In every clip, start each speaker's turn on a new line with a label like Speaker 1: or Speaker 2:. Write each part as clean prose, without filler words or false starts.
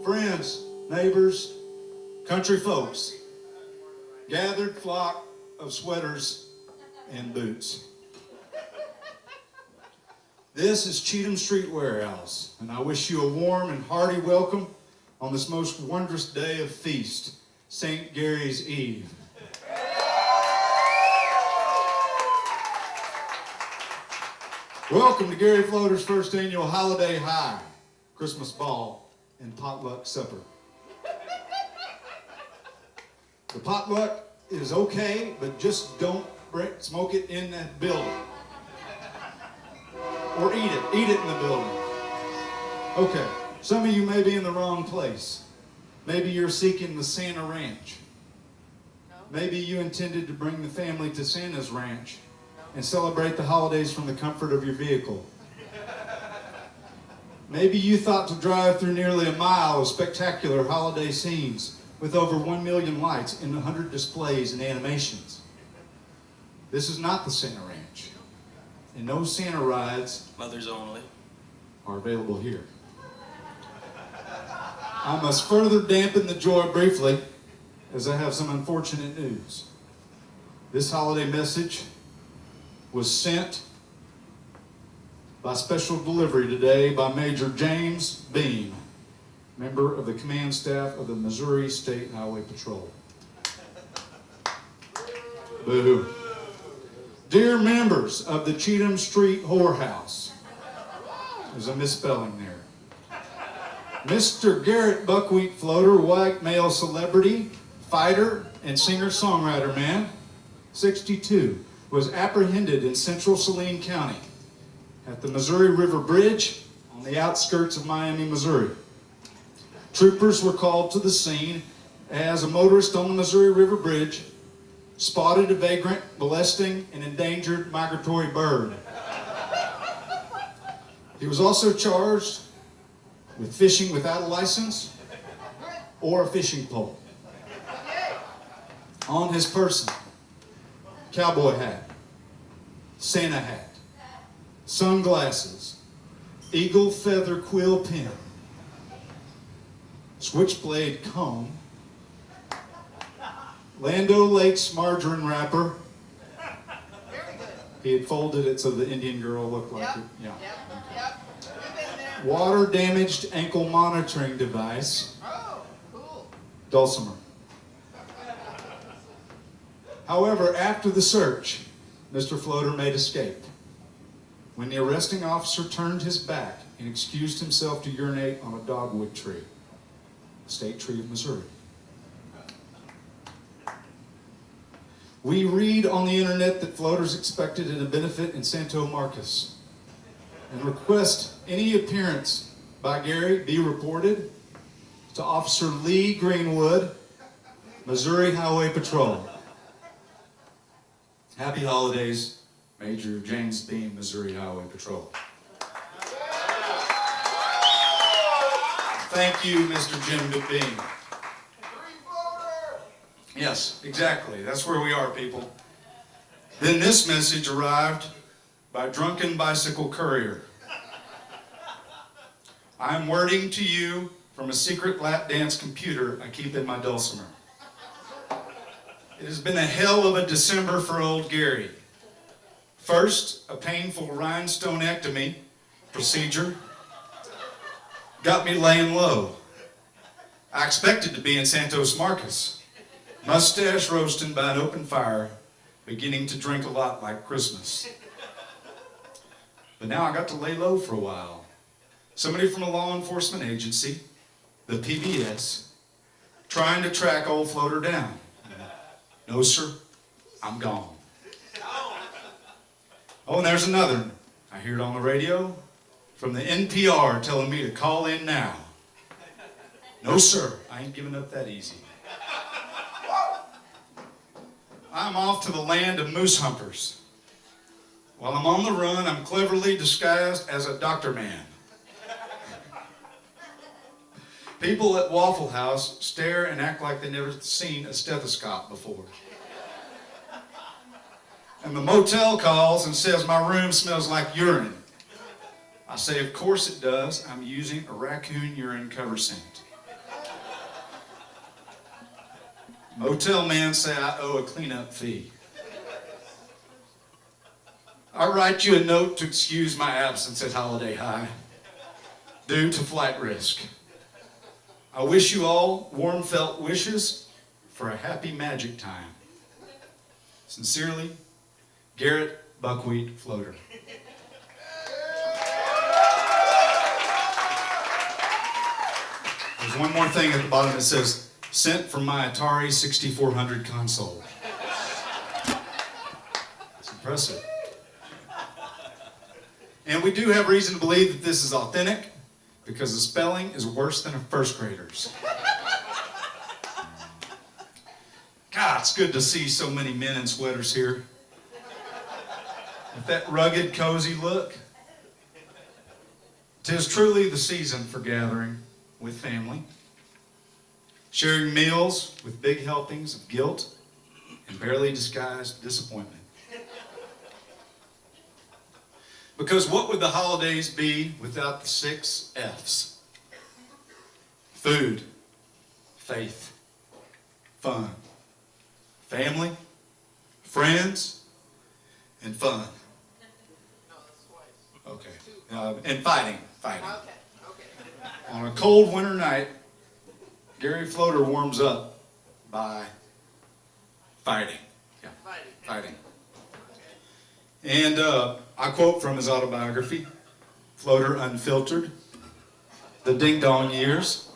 Speaker 1: friends, neighbors, country folks, gathered flock of sweaters and boots. This is Cheatham Street Warehouse, and I wish you a warm and hearty welcome on this most wondrous day of feast, St. Gary's Eve. Welcome to Gary Floater's first annual Holiday High, Christmas Ball, and Potluck Supper. The potluck is okay, but just don't smoke it in that building. Or eat it in the building. Okay, some of you may be in the wrong place. Maybe you're seeking the Santa Ranch. Maybe you intended to bring the family to Santa's Ranch and celebrate the holidays from the comfort of your vehicle. Maybe you thought to drive through nearly a mile of spectacular holiday scenes with over 1 million lights and 100 displays and animations. This is not the Santa Ranch, and no Santa rides,
Speaker 2: mothers only,
Speaker 1: are available here. I must further dampen the joy briefly, as I have some unfortunate news. This holiday message was sent by special delivery today by Major James Beam, member of the command staff of the Missouri State Highway Patrol. Boo. Dear members of the Cheatham Street Whorehouse, there's a misspelling there. Mr. Garrett Buckwheat Floater, white male celebrity, fighter, and singer-songwriter man, 62, was apprehended in central Saline County at the Missouri River Bridge on the outskirts of Miami, Missouri. Troopers were called to the scene as a motorist on the Missouri River Bridge spotted a vagrant molesting an endangered migratory bird. He was also charged with fishing without a license or a fishing pole. On his person, cowboy hat, Santa hat, sunglasses, eagle feather quill pen, switchblade comb, Lando Lakes margarine wrapper. He had folded it so the Indian girl looked like it. Yeah. Water damaged ankle monitoring device.
Speaker 3: Oh, cool.
Speaker 1: Dulcimer. However, after the search, Mr. Floater made escape. When the arresting officer turned his back and excused himself to urinate on a dogwood tree, a state tree of Missouri. We read on the internet that Floater's expected at a benefit in Santo Marcos and request any appearance by Gary be reported to Officer Lee Greenwood, Missouri Highway Patrol. Happy holidays, Major James Beam, Missouri Highway Patrol. Thank you, Mr. Jim Beam. Yes, exactly. That's where we are, people. Then this message arrived by Drunken Bicycle Courier. I'm wording to you from a secret lap dance computer I keep in my dulcimer. It has been a hell of a December for old Gary. First, a painful rhinestonectomy procedure got me laying low. I expected to be in Santos Marcos, mustache roasting by an open fire, beginning to drink a lot like Christmas. But now I got to lay low for a while. Somebody from a law enforcement agency, the PBS, trying to track old Floater down. No, sir, I'm gone. Oh, and there's another. I hear it on the radio from the NPR telling me to call in now. No, sir, I ain't giving up that easy. I'm off to the land of moose humpers. While I'm on the run, I'm cleverly disguised as a doctor man. People at Waffle House stare and act like they've never seen a stethoscope before. And the motel calls and says my room smells like urine. I say, of course it does. I'm using a raccoon urine cover scent. Motel man say I owe a cleanup fee. I write you a note to excuse my absence at Holiday High due to flight risk. I wish you all warm felt wishes for a happy magic time. Sincerely, Garrett Buckwheat Floater. There's one more thing at the bottom that says, sent from my Atari 6400 console. It's impressive. And we do have reason to believe that this is authentic because the spelling is worse than a first grader's. God, it's good to see so many men in sweaters here. With that rugged, cozy look. 'Tis truly the season for gathering with family, sharing meals with big helpings of guilt and barely disguised disappointment. Because what would the holidays be without the 6 F's? Food, faith, fun, family, friends, and fun. Okay. And fighting. On a cold winter night, Gary Floater warms up by fighting. Yeah, fighting. And I quote from his autobiography, Floater Unfiltered, The Ding Dong Years,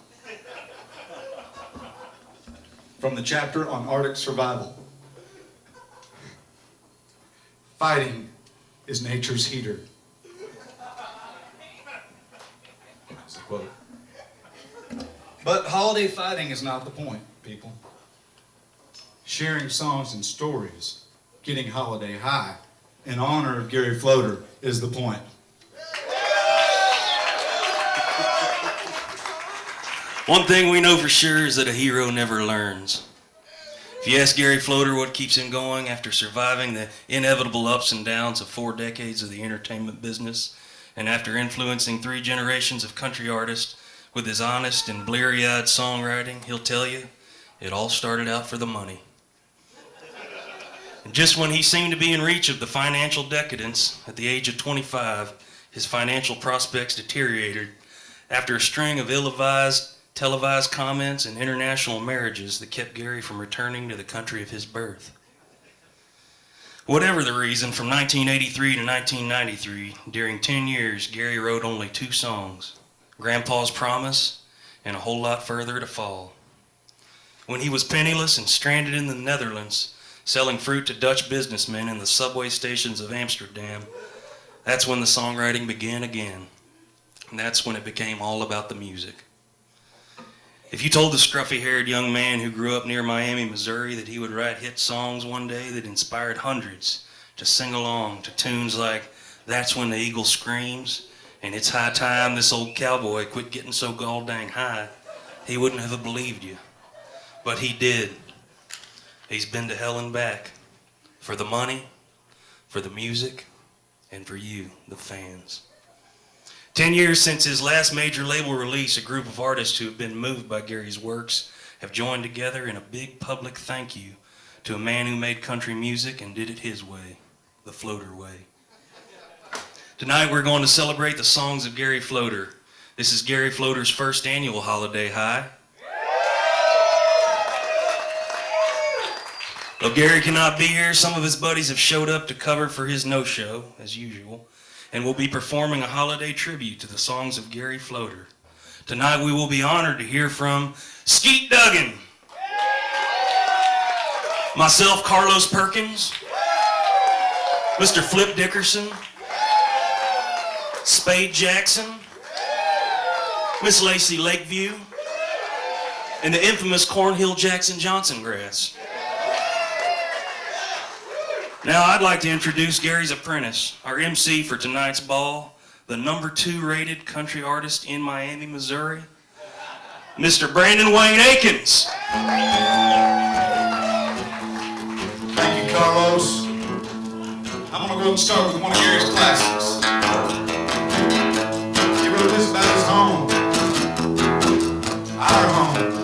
Speaker 1: from the chapter on Arctic survival. Fighting is nature's heater. That's a quote. But holiday fighting is not the point, people. Sharing songs and stories, getting holiday high, in honor of Gary Floater is the point.
Speaker 2: One thing we know for sure is that a hero never learns. If you ask Gary Floater what keeps him going after surviving the inevitable ups and downs of 4 decades of the entertainment business, and after influencing 3 generations of country artists with his honest and bleary-eyed songwriting, he'll tell you it all started out for the money. And just when he seemed to be in reach of the financial decadence, at the age of 25, his financial prospects deteriorated after a string of ill-advised, televised comments and international marriages that kept Gary from returning to the country of his birth. Whatever the reason, from 1983 to 1993, during 10 years, Gary wrote only 2 songs, Grandpa's Promise and A Whole Lot Further to Fall. When he was penniless and stranded in the Netherlands, selling fruit to Dutch businessmen in the subway stations of Amsterdam, that's when the songwriting began again. And that's when it became all about the music. If you told the scruffy-haired young man who grew up near Miami, Missouri, that he would write hit songs one day that inspired hundreds to sing along to tunes like That's When the Eagle Screams and It's High Time This Old Cowboy Quit Getting So Gall Dang High, he wouldn't have believed you. But he did. He's been to hell and back for the money, for the music, and for you, the fans. 10 years since his last major label release, a group of artists who have been moved by Gary's works have joined together in a big public thank you to a man who made country music and did it his way, the Floater way. Tonight we're going to celebrate the songs of Gary Floater. This is Gary Floater's first annual Holiday High. Though Gary cannot be here, some of his buddies have showed up to cover for his no-show, as usual, and will be performing a holiday tribute to the songs of Gary Floater. Tonight we will be honored to hear from Skeet Duggan, myself, Carlos Perkins, Mr. Flip Dickerson, Spade Jackson, Miss Lacey Lakeview, and the infamous Cornhill Jackson Johnson grass. Now I'd like to introduce Gary's apprentice, our MC for tonight's ball, the number 2 rated country artist in Miami, Missouri, Mr. Brandon Wayne Akins.
Speaker 1: Thank you, Carlos. I'm going to go and start with one of Gary's classics. He wrote this about his home, our home.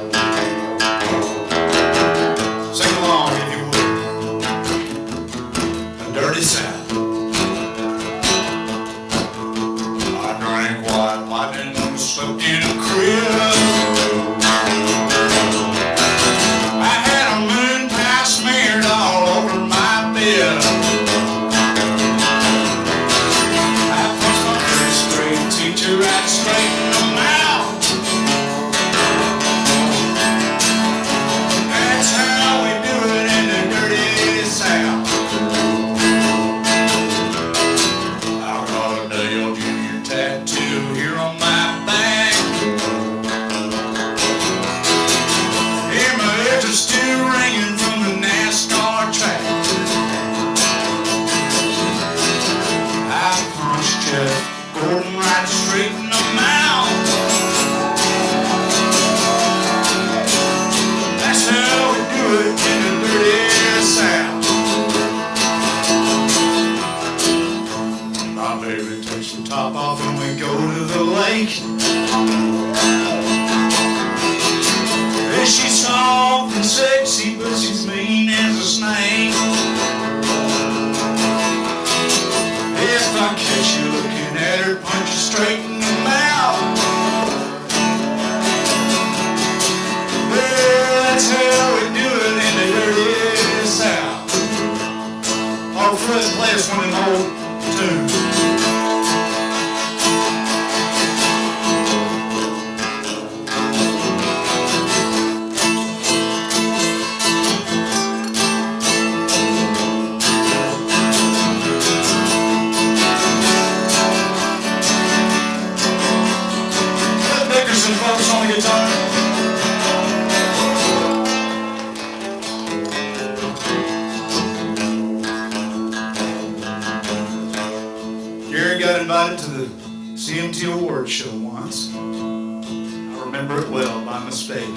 Speaker 1: it well by mistake.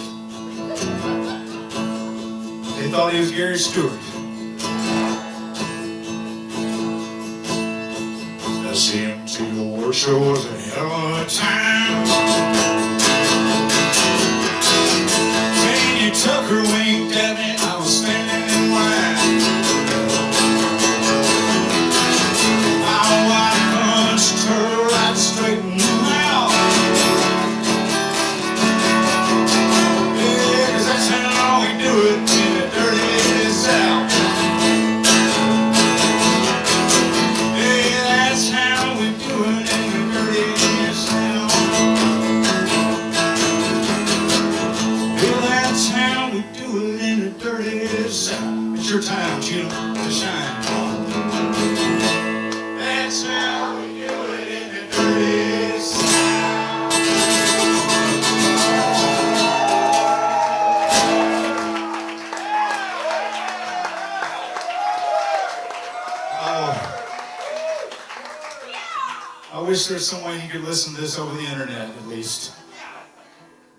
Speaker 1: They thought he was Gary Stewart. The CMT award show was a hell of a time. Janie Tucker winked at me, I was standing in line. I punched her right straight in the mouth. Yeah, 'cause that's how we do it in the dirty South. Yeah, that's how we do it in the dirty South. Yeah, that's how we do it in the dirty South. It's your time, Cheatham, to shine. That's how we do it in the dirty South. Oh, I wish there's some way you could listen to this over the internet at least.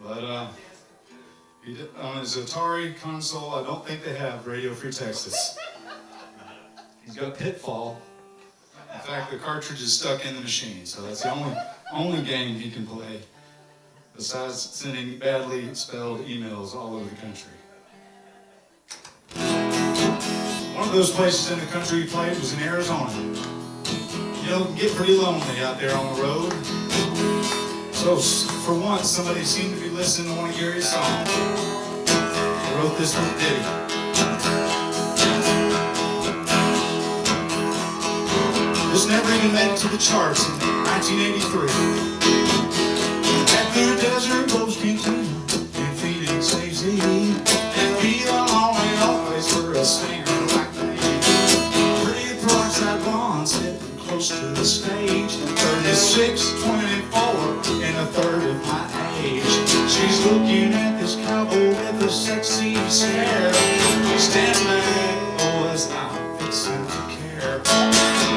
Speaker 1: But on his Atari console, I don't think they have Radio Free Texas. He's got Pitfall. In fact, the cartridge is stuck in the machine, so that's the only game he can play, besides sending badly spelled emails all over the country. One of those places in the country he played was in Arizona. You know, it can get pretty lonely out there on the road. So for once, somebody seemed to be listening to one of Gary's songs. He wrote this little ditty. This never even made it to the charts in 1983. At the desert rose canteen in Phoenix, AZ, and be the only place for a singer like me. Pretty peroxide blonde sitting close to the stage, 36, 24, and a third of my age. She's looking at this cowboy with a sexy stare. Stand back, boys, I'm fixing to care.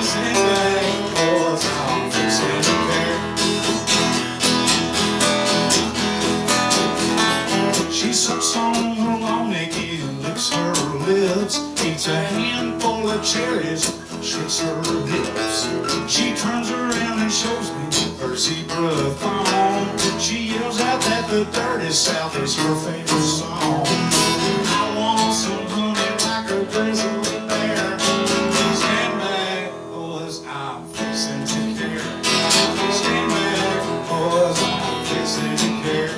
Speaker 1: Stand back, boys, I'm fixing to care. She sucks on her long neck and licks her lips, eats a handful of cherries, shakes her hips. She turns around and shows me her zebra thong. She yells out that the dirty South is her favorite song. I want some honey like a grizzly bear. Stand back, boys, I'm fixing to care. Stand back, boys, I'm fixing to care.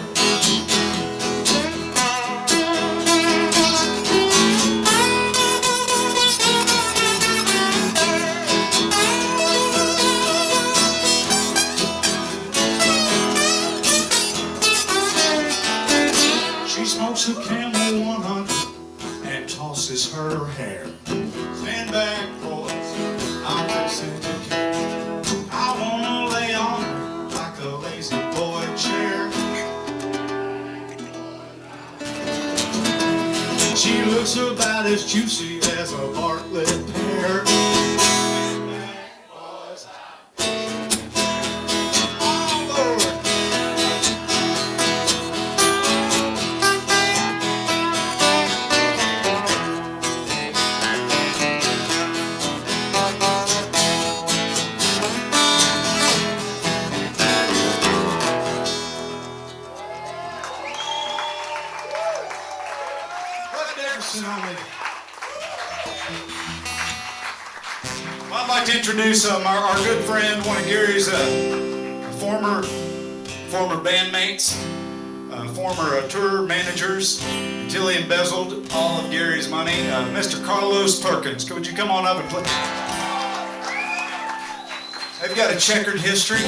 Speaker 1: She smokes a Camel 100 and tosses her hair. Stand back, boys, I'm fixing to care. I wanna lay on her like a lazy boy chair. She looks about as juicy as a Bartlett pear. Stand back, boys, I'm fixing to care. Oh, Lord. Well, I'd like to introduce our good friend, one of Gary's former bandmates, former tour managers, until he embezzled all of Gary's money, Mr. Carlos Perkins. Would you come on up and play? They've got a checkered history,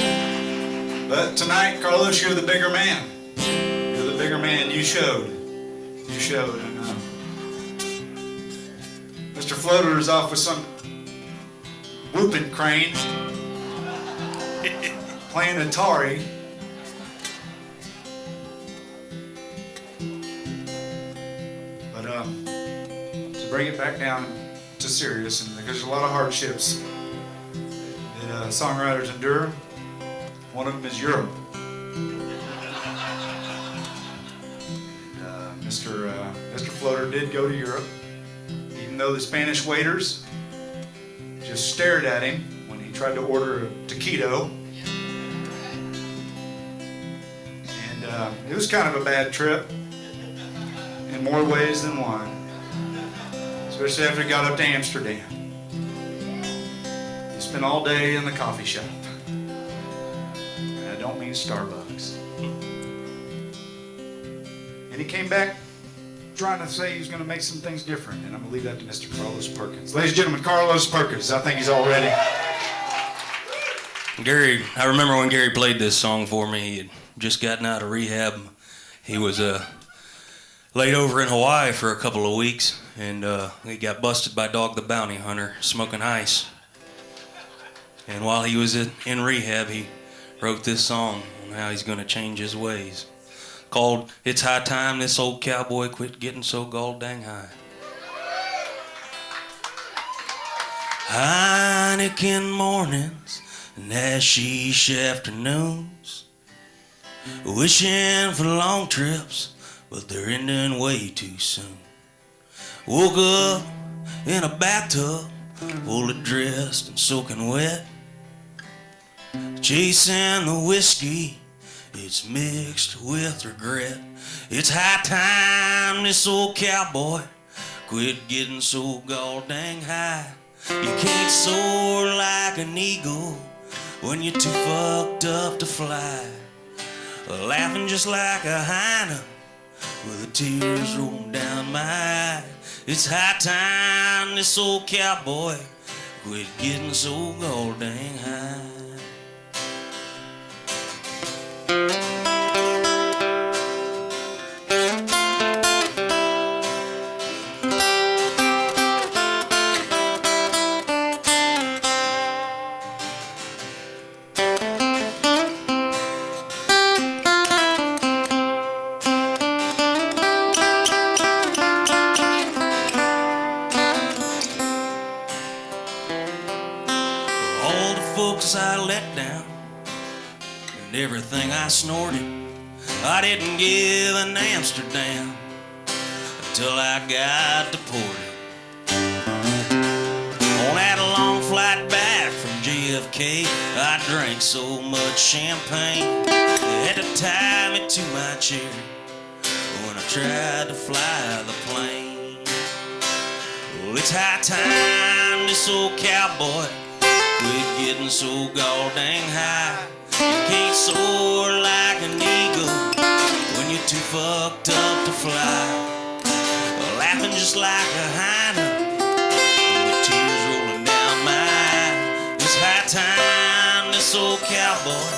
Speaker 1: but tonight, Carlos, you're the bigger man. You're the bigger man. You showed. You showed. And Mr. Floater is off with some whooping crane playing Atari. But to bring it back down to serious, and because there's a lot of hardships that songwriters endure, one of them is Europe. Mr. Floater did go to Europe, even though the Spanish waiters just stared at him when he tried to order a taquito. And it was kind of a bad trip in more ways than one, especially after he got up to Amsterdam. He spent all day in the coffee shop. And I don't mean Starbucks. And he came back trying to say he was going to make some things different. And I'm going to leave that to Mr. Carlos Perkins. Ladies and gentlemen, Carlos Perkins. I think he's all ready.
Speaker 2: Gary, I remember when Gary played this song for me. He had just gotten out of rehab. He was laid over in Hawaii for a couple of weeks, and he got busted by Dog the Bounty Hunter smoking ice. And while he was in rehab, he wrote this song on how he's going to change his ways, called "It's High Time This Old Cowboy Quit Getting So Gall Dang High." Heineken mornings and hashish afternoons, wishing for long trips, but they're ending way too soon. Woke up in a bathtub, fully dressed and soaking wet, chasing the whiskey, it's mixed with regret. It's high time this old cowboy quit getting so gall dang high. You can't soar like an eagle when you're too fucked up to fly. Laughing just like a hyena with the tears rolling down my eye. It's high time this old cowboy quit getting so gall dang high. All the folks I let down and everything I snorted, I didn't give an Amsterdam until I got deported. On that long flight back from JFK, I drank so much champagne they had to tie me to my chair when I tried to fly the plane. Well, it's high time this old cowboy quit getting so gall dang high. You can't soar like an eagle when you're too fucked up to fly. Laughing just like a hyena with tears rolling down my eye. It's high time this old cowboy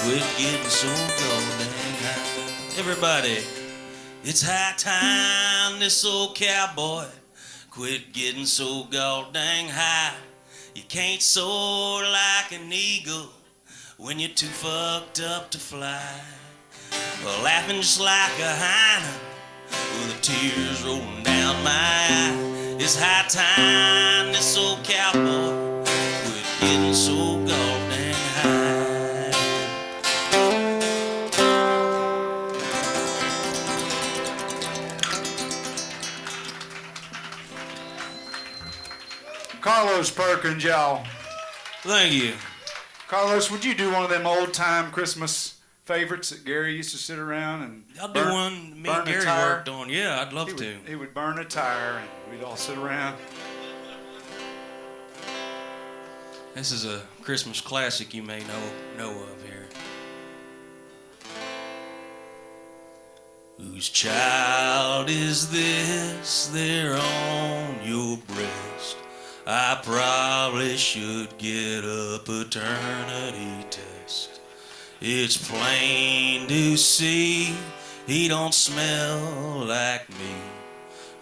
Speaker 2: quit getting so gall dang high. Everybody, it's high time this old cowboy quit getting so gall dang high. You can't soar like an eagle when you're too fucked up to fly. Laughing just like a hyena with the tears rolling down my eye. It's high time this old cowboy quit getting so gall dang high.
Speaker 1: Carlos Perkins, y'all.
Speaker 2: Thank you.
Speaker 1: Carlos, would you do one of them old-time Christmas favorites that Gary used to sit around and
Speaker 2: I'll do one me and Gary worked on. Yeah, I'd love to.
Speaker 1: He would burn a tire and we'd all sit around.
Speaker 2: This is a Christmas classic you may know of here. Whose child is this there on your breast? I probably should get a paternity test. It's plain to see he don't smell like me.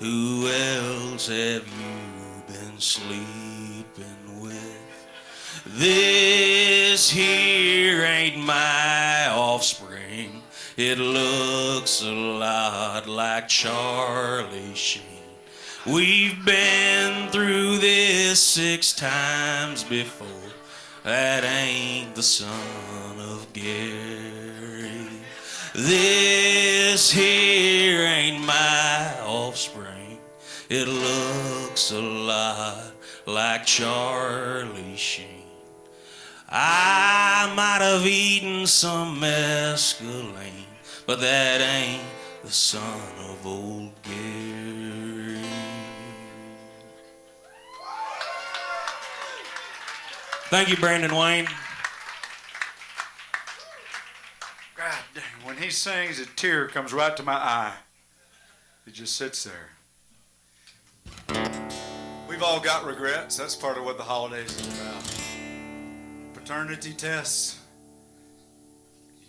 Speaker 2: Who else have you been sleeping with? This here ain't my offspring. It looks a lot like Charlie Sheen. We've been through this 6 times before. That ain't the son of Gary. This here ain't my It looks a lot like Charlie Sheen. I might have eaten some mescaline, but that ain't the son of old Gary. Thank you, Brandon Wayne.
Speaker 1: God dang, when he sings, a tear comes right to my eye. It just sits there. We've all got regrets. That's part of what the holidays is about. Paternity tests,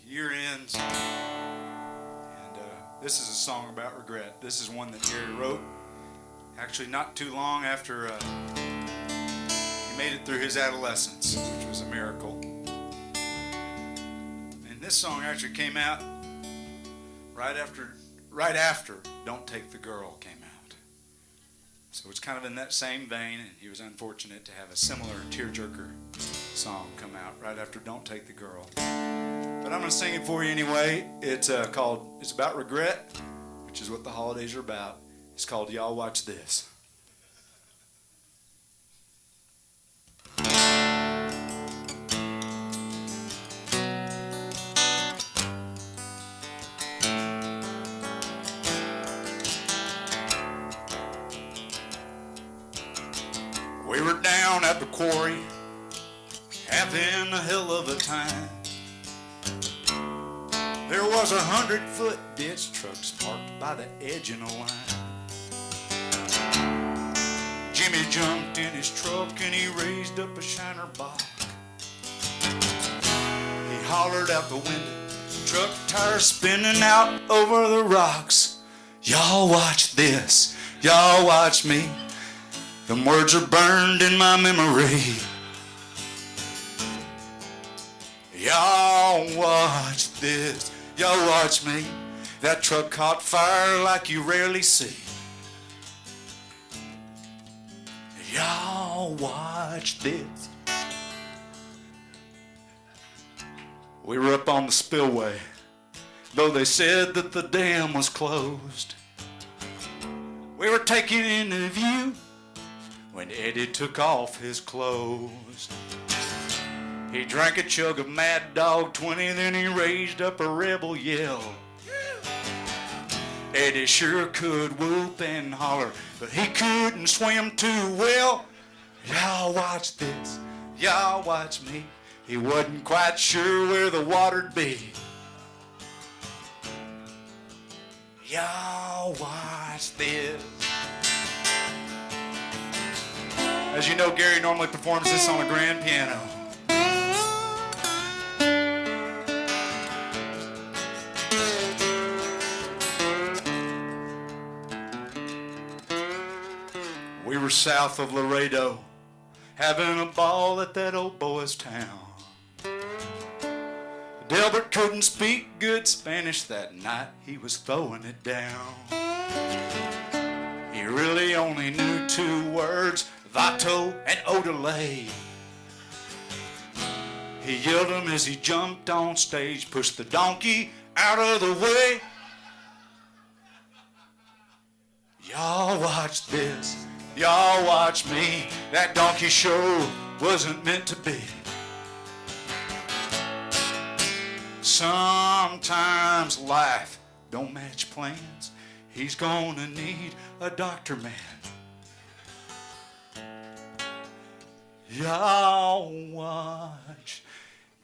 Speaker 1: year ends, and this is a song about regret. This is one that Gary wrote, actually not too long after he made it through his adolescence, which was a miracle. And this song actually came out right after Don't Take the Girl came out. So it's kind of in that same vein, and he was unfortunate to have a similar tearjerker song come out right after Don't Take the Girl. But I'm going to sing it for you anyway. It's about regret, which is what the holidays are about. It's called Y'all Watch This. We were down at the quarry, having a hell of a time. There was 100-foot ditch trucks parked by the edge of the line. Jimmy jumped in his truck and he raised up a shiner box. He hollered out the window, truck tires spinning out over the rocks. Y'all watch this, y'all watch me. Them words are burned in my memory. Y'all watch this, y'all watch me. That truck caught fire like you rarely see. Y'all watch this. We were up on the spillway, though they said that the dam was closed. We were taking in the view when Eddie took off his clothes. He drank a chug of Mad Dog 20, then he raised up a rebel yell. Eddie sure could whoop and holler, but he couldn't swim too well. Y'all watch this, y'all watch me. He wasn't quite sure where the water'd be. Y'all watch this. As you know, Gary normally performs this on a grand piano. We were south of Laredo, having a ball at that old boy's town. Delbert couldn't speak good Spanish that night, he was throwing it down. He really only knew 2 words, vato and odele. He yelled them as he jumped on stage, pushed the donkey out of the way. Y'all watch this, y'all watch me. That donkey show wasn't meant to be. Sometimes life don't match plans. He's gonna need a doctor man. Y'all watch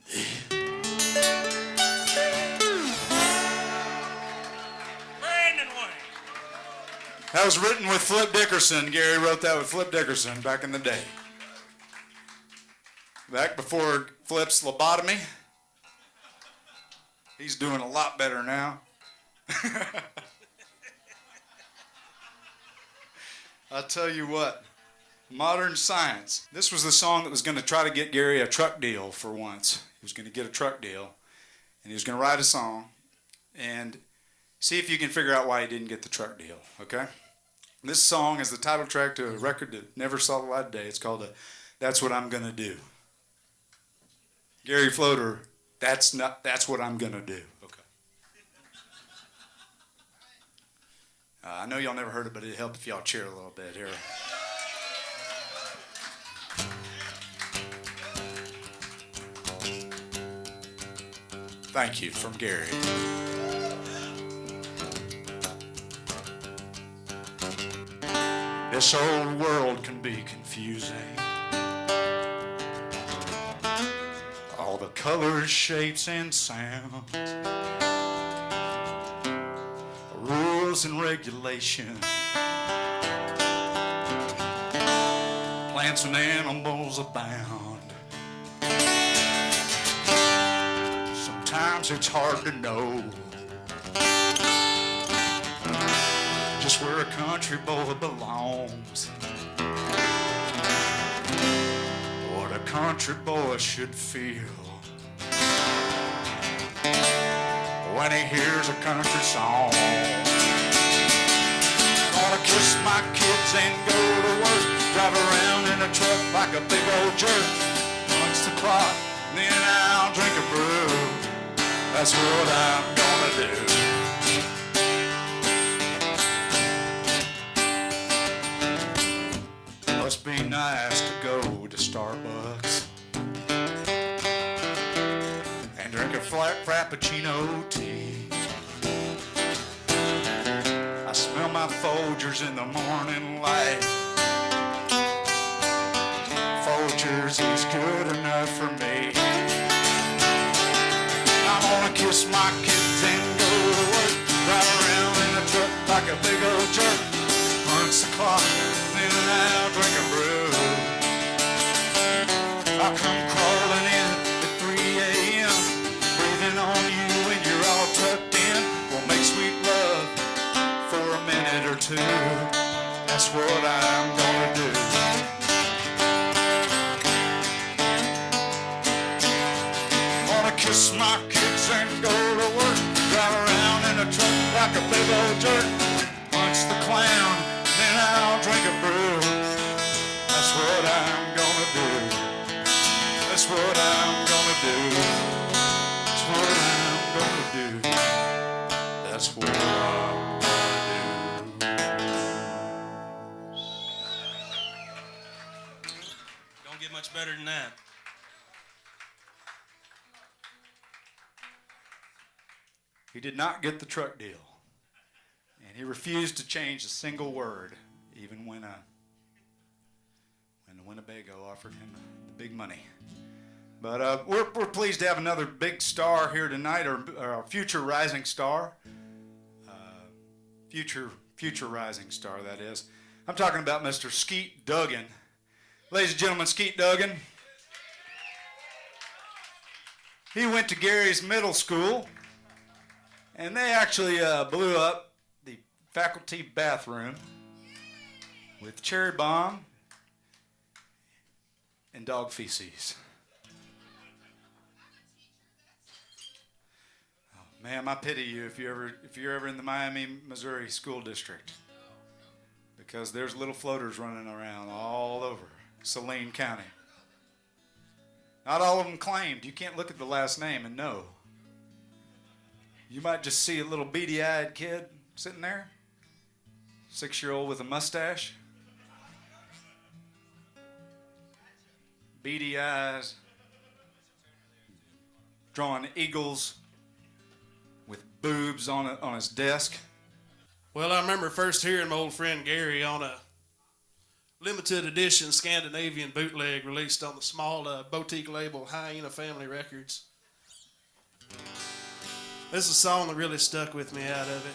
Speaker 1: this.
Speaker 2: Brandon Wayne.
Speaker 1: That was written with Flip Dickerson. Gary wrote that with Flip Dickerson back in the day. Back before Flip's lobotomy. He's doing a lot better now. I'll tell you what, modern science. This was the song that was going to try to get Gary a truck deal for once. He was going to get a truck deal, and he was going to write a song and see if you can figure out why he didn't get the truck deal, okay? This song is the title track to a record that never saw the light of day. It's called That's What I'm Gonna Do. Gary Floater, that's what I'm gonna do. Okay. I know y'all never heard it, but it'd help if y'all cheer a little bit here. Thank you, from Gary. This old world can be confusing. All the colors, shapes, and sounds, rules and regulations, plants and animals abound. Sometimes it's hard to know just where a country boy belongs, what a country boy should feel when he hears a country song. Gonna kiss my kids and go to work, drive around in a truck like a big old jerk, punch the clock, then I'll drink a brew. That's what I'm gonna do. Must be nice to go to Starbucks and drink a flat frappuccino tea. I smell my Folgers in the morning light. Folgers is good enough for me. I'm gonna kiss my kids and go to work, drive around in a truck like a big old jerk, punch the clock, then I'll drink a brew. I'll come crawling in at 3 a.m., breathing on you when you're all tucked in. We'll make sweet love for a minute or two. That's what I'm gonna do. Gonna kiss my kids and go to work, drive around in a truck like a big old jerk, punch the clown, then I'll drink a brew. That's what I'm gonna do. That's what I'm gonna do. That's what I'm gonna do. That's what I'm gonna do.
Speaker 2: Don't get much better than that.
Speaker 1: He did not get the truck deal, and he refused to change a single word, even when Winnebago offered him the big money. But we're pleased to have another big star here tonight, or our future rising star. Future rising star, that is. I'm talking about Mr. Skeet Duggan. Ladies and gentlemen, Skeet Duggan. He went to Gary's middle school, and they actually blew up the faculty bathroom with cherry bomb and dog feces. Oh, ma'am, I pity you if you're ever in the Miami, Missouri school district, because there's little floaters running around all over Saline County. Not all of them claimed. You can't look at the last name and know. You might just see a little beady-eyed kid sitting there, 6-year-old with a mustache, beady eyes, drawing eagles with boobs on his desk.
Speaker 3: Well, I remember first hearing my old friend Gary on a limited edition Scandinavian bootleg released on the small boutique label Hyena Family Records. This is a song that really stuck with me out of it.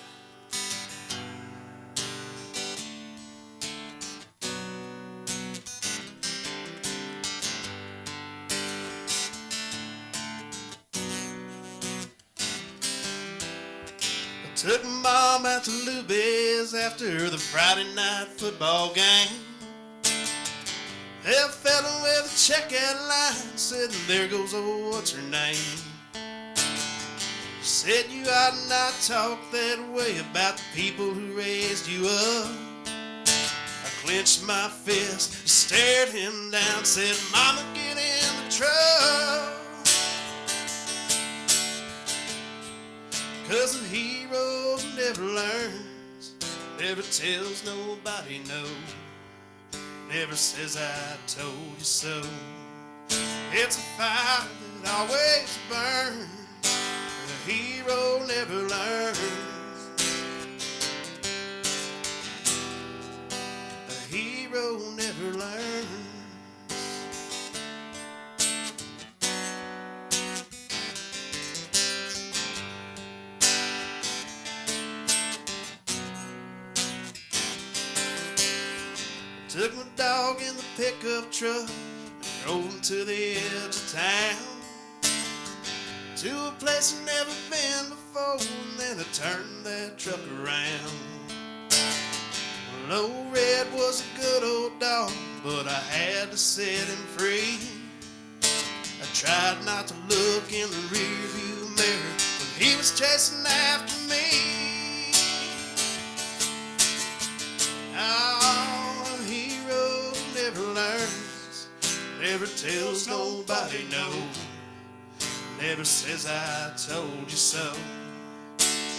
Speaker 3: I took Mom out to Luby's after the Friday night football game. That fella with a checkout line said, "There goes old what's her name." Said you ought not talk that way about the people who raised you up. I clenched my fist, stared him down, said, "Mama, get in the truck." 'Cause a hero never learns never tells nobody no, never says I told you so. It's a fire that always burns, the hero never learns. The hero never learns. Took my dog in the pickup truck and drove him to the edge of town, to a place I'd never been before, and then I turned that truck around. Well, old Red was a good old dog, but I had to set him free. I tried not to look in the rearview mirror when he was chasing after me. Oh, a hero never learns, never tells nobody no, never says I told you so.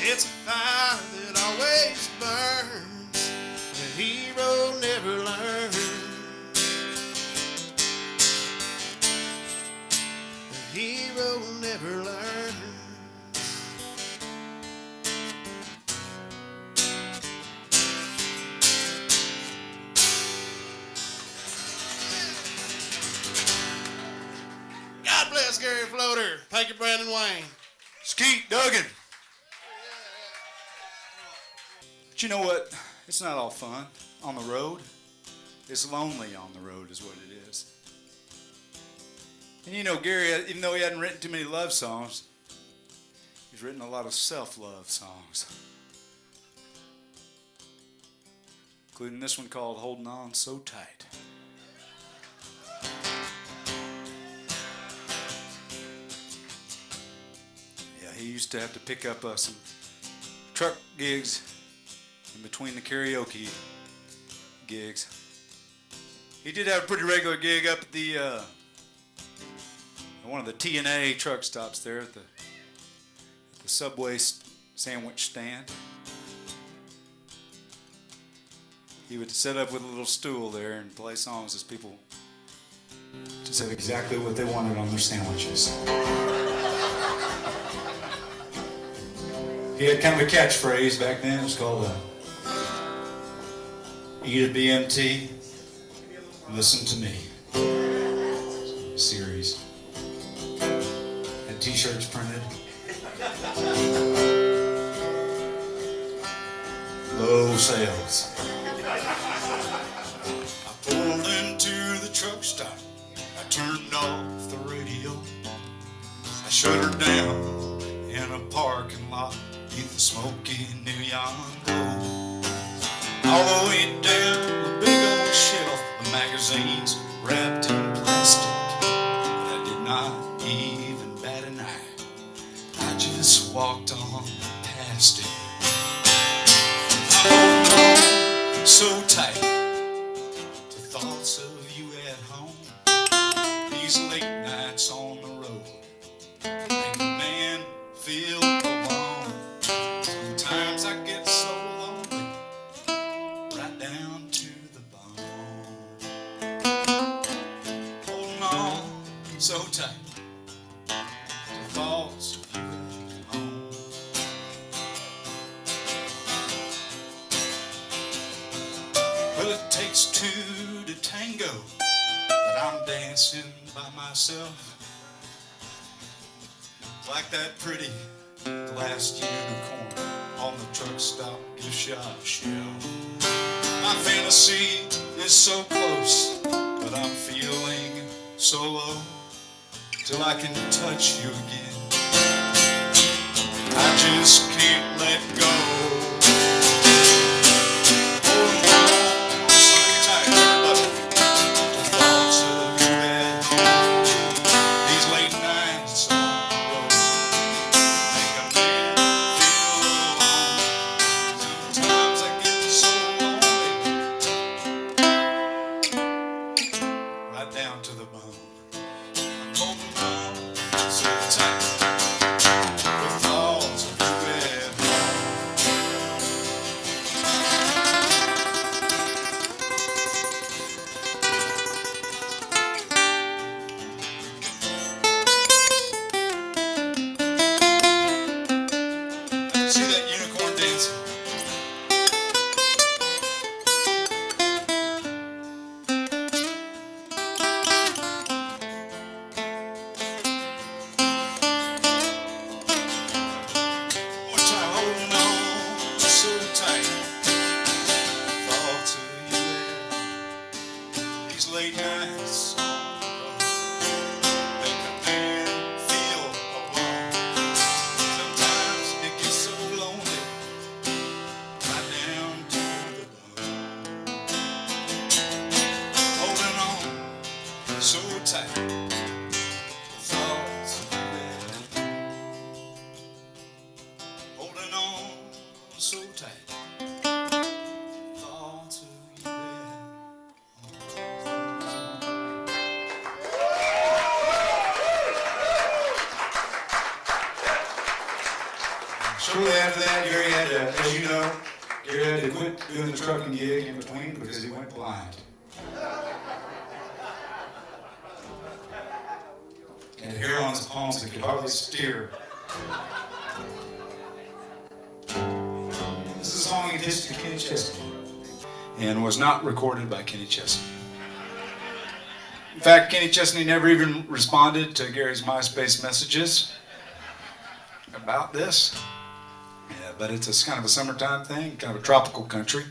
Speaker 3: It's a fire that always burns, the hero never learns. The hero never learns. God bless Gary Floater. Thank you, Brandon Wayne.
Speaker 1: Skeet Duggan. But you know what? It's not all fun on the road. It's lonely on the road is what it is. And you know, Gary, even though he hadn't written too many love songs, he's written a lot of self-love songs, including this one called Holding On So Tight. Yeah, he used to have to pick up some truck gigs in between the karaoke gigs. He did have a pretty regular gig up at the one of the TNA truck stops there at the Subway sandwich stand. He would set up with a little stool there and play songs as people just have exactly what they wanted on their sandwiches. He had kind of a catchphrase back then. It was called Eat a BMT, Listen to Me series. Had t-shirts printed. Low sales. I pulled into the truck stop. I turned off the radio. I shut her down in a parking lot beneath the smoky neon glow. All the way down the big old shelf of magazines wrapped in plastic. I did not even bat an eye. I just walked on past it. I'm holding on so tight to thoughts of you at home. These late nights on the road make a man feel alone. Sometimes I get so lonely, right down to the bone. Holding on so tight to thoughts of you at home. Well, it takes two to tango, but I'm dancing by myself. Like that pretty glass unicorn on the truck stop gift shop shelf. My fantasy is so close, but I'm feeling so low till I can touch you again. I just can't let go. Holding on so tight, to thoughts of you at home. These late nights on the road make a man feel alone. Sometimes I get so lonely, right down to the bone. I'm holding on so tight with thoughts of you at home. late nights on the road make a man feel alone. Sometimes it gets so lonely, right down to the bone. Holding on so tight, the thoughts of regret. Holding on so tight, thoughts of regret. Shortly after that, Gary had to, as you know, Gary had to quit doing the trucking gig in between because he went blind. And hair on his palms, he could hardly steer. This is a song he did to Kenny Chesney and was not recorded by Kenny Chesney. In fact, Kenny Chesney never even responded to Gary's MySpace messages about this. Yeah, but it's kind of a summertime thing, kind of a tropical country.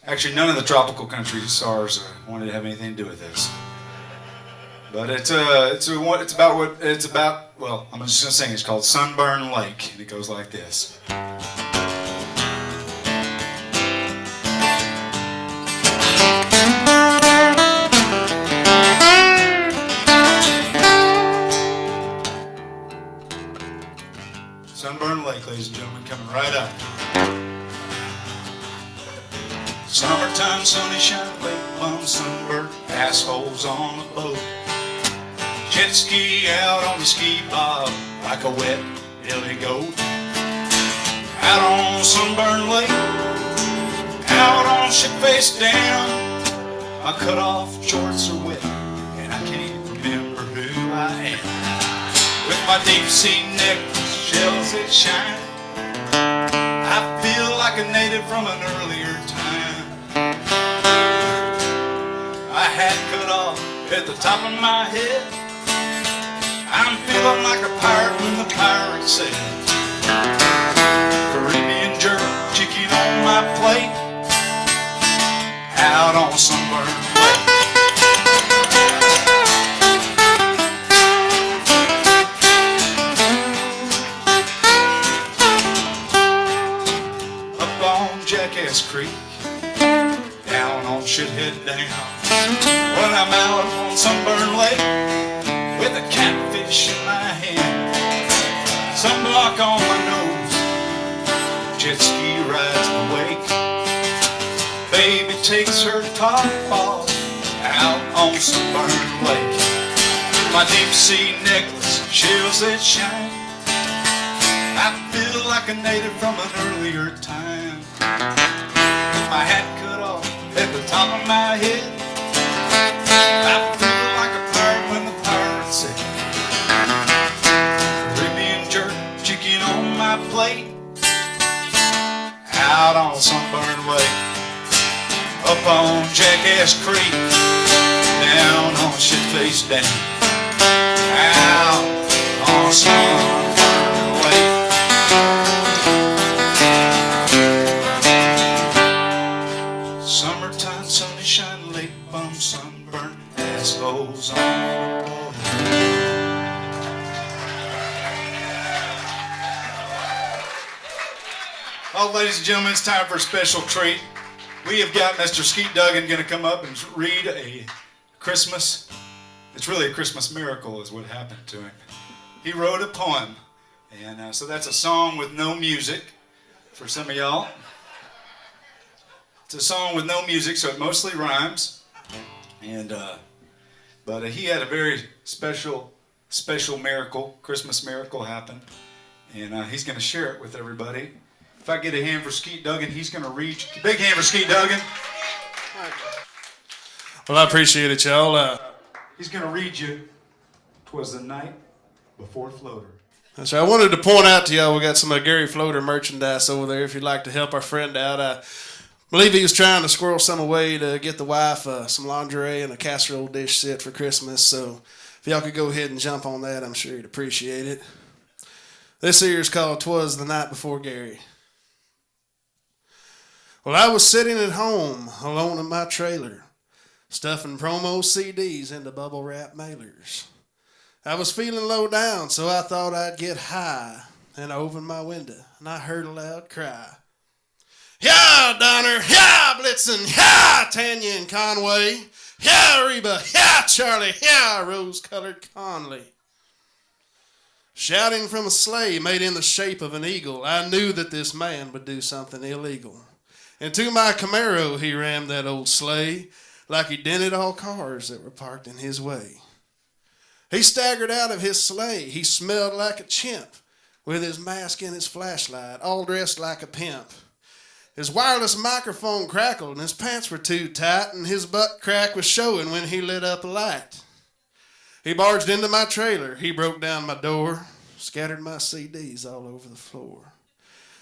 Speaker 1: Actually, none of the tropical country stars wanted to have anything to do with this. But it's about what it's about. Well, I'm just gonna sing. It's called Sunburn Lake, and it goes like this. Sunburn Lake, ladies and gentlemen, coming right up. Summertime, sunny shine, lake bum, sunburnt assholes on a boat. Jet ski out on the ski bob like a wet hilly goat. Out on Sunburn Lake, out on shit face down. My cut off shorts are wet and I can't remember who I am. With my deep sea necklace, shells that shine, I feel like a native from an earlier time. I had cut off at the top of my head. I'm feeling like a pirate when the pirate said, Caribbean jerk chicken on my plate, out on Sunburn Lake. Up on Jackass Creek, down on Shithead Dam. When I'm out on Sunburn Lake, with a catfish in my hand, sunblock on my nose, jet ski rides the wake. Baby takes her top off, out on Sunburn Lake. My deep sea necklace, shells that shine, I feel like a native from an earlier time. My hat cut off at the top of my head, I feel like a pirate when the pirate said, Caribbean jerk chicken on my plate, out on Sunburn Lake. Up on Jackass Creek, down on Shitface Dam, out on Sunburn Lake. Summertime, sunny shine, lake bum, sunburn, assholes on the board. Well, ladies and gentlemen, it's time for a special treat. We have got Mr. Skeet Duggan going to come up and read a Christmas. It's really a Christmas miracle is what happened to him. He wrote a poem, and so that's a song with no music for some of y'all. It's a song with no music, so it mostly rhymes. And but he had a very special miracle, Christmas miracle happen, and he's going to share it with everybody. If I get a hand for Skeet Duggan, he's going to read. Big hand for Skeet Duggan.
Speaker 3: Well, I appreciate it, y'all.
Speaker 1: He's going to read you. 'Twas the night before Floater.
Speaker 3: So I wanted to point out to y'all, we got some Gary Floater merchandise over there if you'd like to help our friend out. I believe he was trying to squirrel some away to get the wife some lingerie and a casserole dish set for Christmas. So if y'all could go ahead and jump on that, I'm sure he'd appreciate it. This here is called 'Twas the Night Before Gary. Well, I was sitting at home alone in my trailer, stuffing promo CDs into bubble wrap mailers. I was feeling low down, so I thought I'd get high. And I opened my window, and I heard a loud cry. Yeah, Donner, yeah, Blitzen, yeah, Tanya and Conway, yeah, Reba, yeah, Charlie, yeah, rose-colored Conley. Shouting from a sleigh made in the shape of an eagle, I knew that this man would do something illegal. Into my Camaro he rammed that old sleigh, like he dented all cars that were parked in his way. He staggered out of his sleigh, he smelled like a chimp, with his mask and his flashlight, all dressed like a pimp. His wireless microphone crackled and his pants were too tight and his butt crack was showing when he lit up a light. He barged into my trailer, he broke down my door, scattered my CDs all over the floor.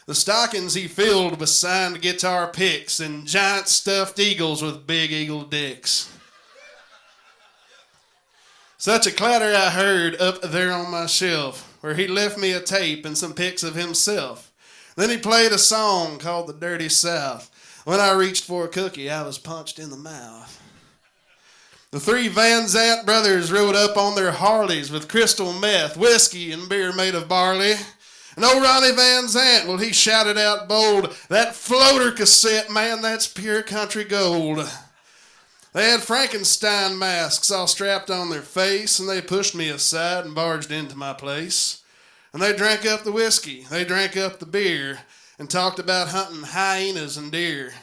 Speaker 3: The stockings he filled with signed guitar picks and giant stuffed eagles with big eagle dicks. Such a clatter I heard up there on my shelf, where he left me a tape and some pics of himself. Then he played a song called The Dirty South. When I reached for a cookie, I was punched in the mouth. The three Van Zant brothers rode up on their Harleys with crystal meth, whiskey, and beer made of barley. And old Ronnie Van Zant, well, he shouted out bold, "That floater cassette, man, that's pure country gold." They had Frankenstein masks all strapped on their face, and they pushed me aside and barged into my place. And they drank up the whiskey, they drank up the beer, and talked about hunting hyenas and deer.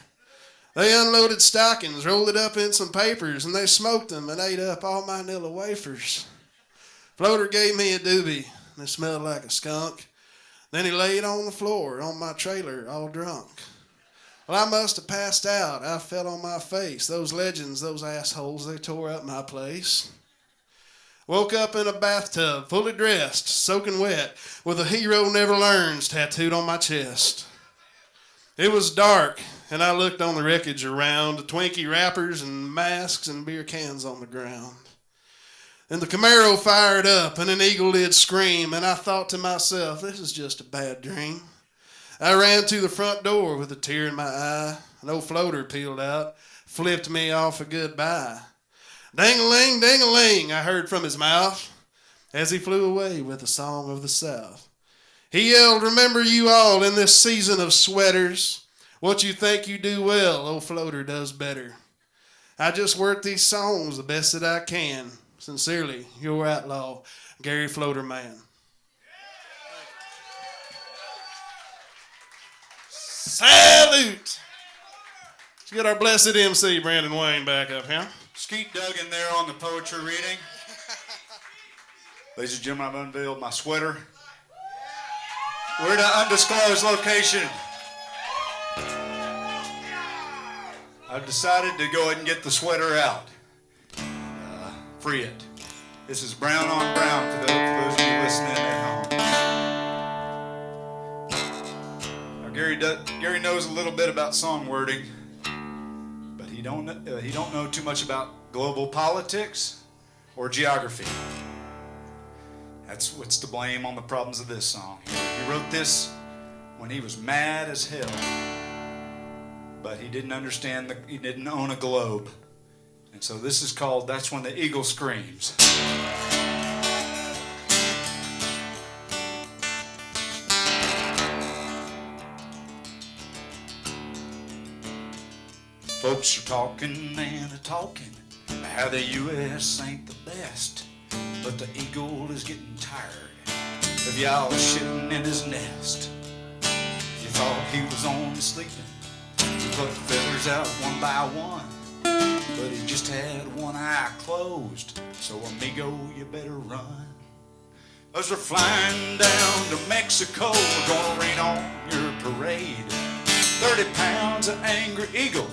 Speaker 3: They unloaded stockings, rolled it up in some papers, and they smoked them and ate up all my Nilla wafers. Floater gave me a doobie, and it smelled like a skunk. Then he laid on the floor on my trailer, all drunk. Well, I must have passed out. I fell on my face. Those legends, those assholes, they tore up my place. Woke up in a bathtub, fully dressed, soaking wet, with "A Hero Never Learns" tattooed on my chest. It was dark, and I looked on the wreckage around, Twinkie wrappers and masks and beer cans on the ground. And the Camaro fired up, and an eagle did scream, and I thought to myself, this is just a bad dream. I ran to the front door with a tear in my eye. An old floater peeled out, flipped me off a goodbye. Ding-a-ling, ding-a-ling, I heard from his mouth as he flew away with the song of the South. He yelled, "Remember you all in this season of sweaters. What you think you do well, old floater does better. I just work these songs the best that I can. Sincerely, your outlaw, Gary Floater Man." Salute! Let's get our blessed MC, Brandon Wayne, back up here.
Speaker 1: Skeet Duggan there on the poetry reading. Ladies and gentlemen, I've unveiled my sweater. We're at an undisclosed location. I've decided to go ahead and get the sweater out. Free it. This is brown on brown for those of you listening at home. Now, Gary knows a little bit about song wording. He don't know too much about global politics or geography. That's what's to blame on the problems of this song. He wrote this when he was mad as hell, but he didn't understand he didn't own a globe. And so this is called "That's When the Eagle Screams." Folks are talking and a talking how the U.S. ain't the best, but the eagle is getting tired of y'all shitting in his nest. You thought he was only sleeping, he put the feathers out one by one, but he just had one eye closed, so amigo, you better run. As we're flying down to Mexico, we're gonna rain on your parade. 30 pounds of angry eagle,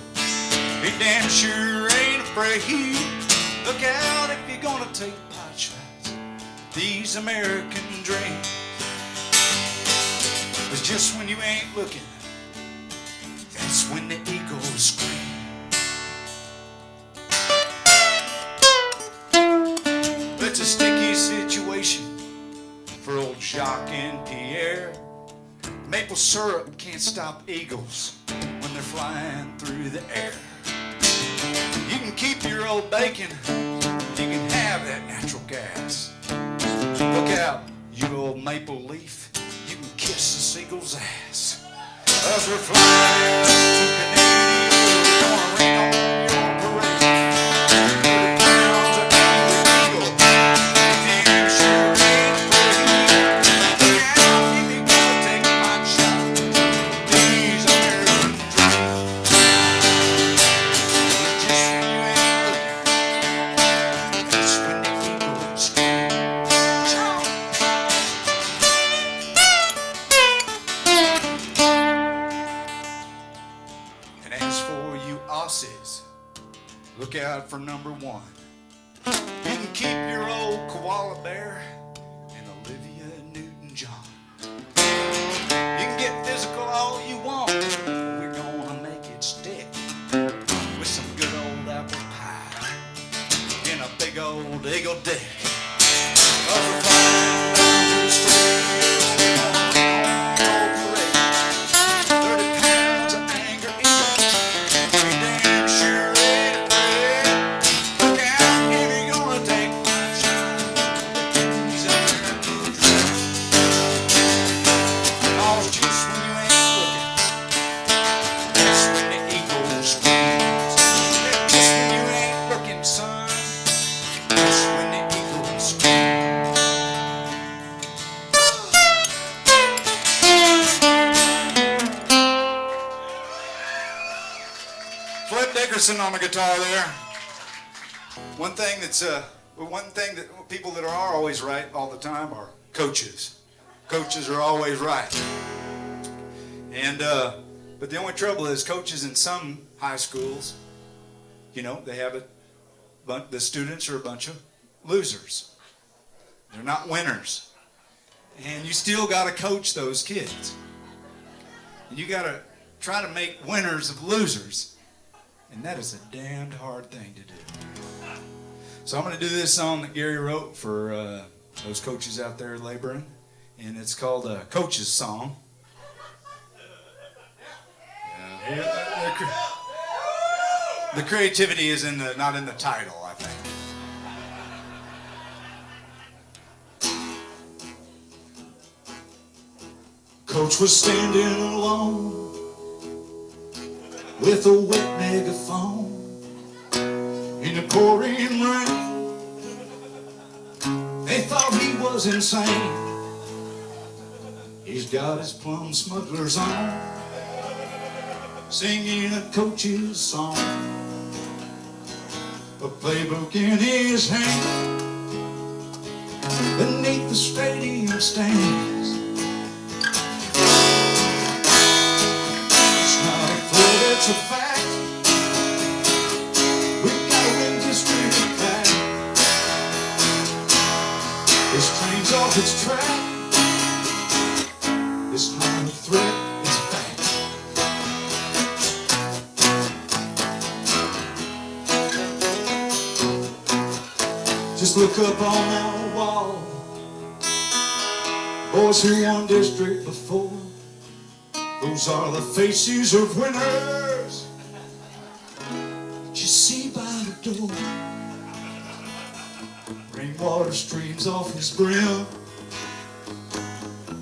Speaker 1: he damn sure ain't afraid. Look out if you're gonna take pot shots, these American dreams. It's just when you ain't looking, that's when the eagles scream. It's a sticky situation for old Jacques and Pierre. Maple syrup can't stop eagles when they're flying through the air. You can keep your old bacon. You can have that natural gas. Look out, you old maple leaf. You can kiss the seagull's ass. As we're flying to Canada, we're gonna rain on your parade. 30 pounds of eagle, damn sure ain't afraid. Look out, if you gonna take my shot. These American dreams. Just when you ain't looking, that's when the eagle screams. And as for you Aussies, look out for number one. You can keep your old koala bear and Olivia Newton-John. You can get physical all you want, but we're gonna make it stick with some good old apple pie and a big old eagle dick. Cause we're flying down to the streets, we're gonna rain on your parade. 30 pounds of anger eagle, we damn sure ain't afraid. Look out if you're gonna take my shot. These American dreams. Cause just when you ain't looking, that's when the eagle screams. Just when you ain't looking, son, that's when the eagle screams. Flip Dickerson on the guitar there. One thing that people that are always right all the time are coaches. Coaches are always right. And but the only trouble is coaches in some high schools, you know, they have the students are a bunch of losers. They're not winners. And you still got to coach those kids. And you got to try to make winners of losers. And that is a damned hard thing to do. So I'm going to do this song that Gary wrote for those coaches out there laboring. And it's called Coach's Song. The creativity is not in the title, I think. Coach was standing alone with a wet megaphone in the pouring rain. They thought he was insane. He's got his plum smugglers on, singing a coach's song, a playbook in his hand, beneath the stadium stands. It's not a threat, it's a fact. We've got to win this really back. This train's off its track. It's not a threat, it's a fact. Just look up on that wall, boys who won district before. Those are the faces of winners that you see by the door. Rainwater streams off his brim.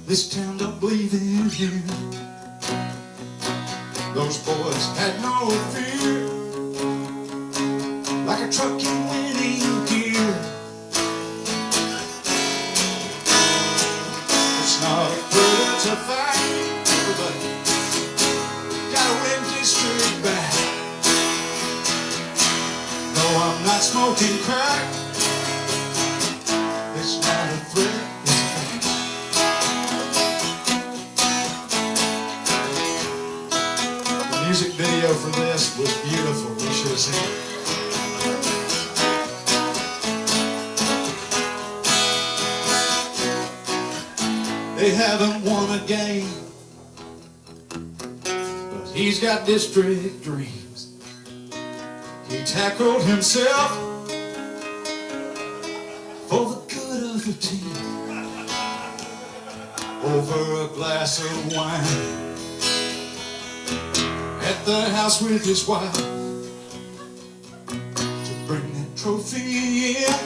Speaker 1: This town don't believe in him. Those boys had no fear, like a truck in winning gear. It's not a threat, it's a fact. Everybody gotta win district back. No, I'm not smoking crack. It's not a threat. Music video for this was beautiful. You should have seen it. They haven't won a game, but he's got district dreams. He tackled himself for the good of the team over a glass of wine at the house with his wife. trophy, yeah.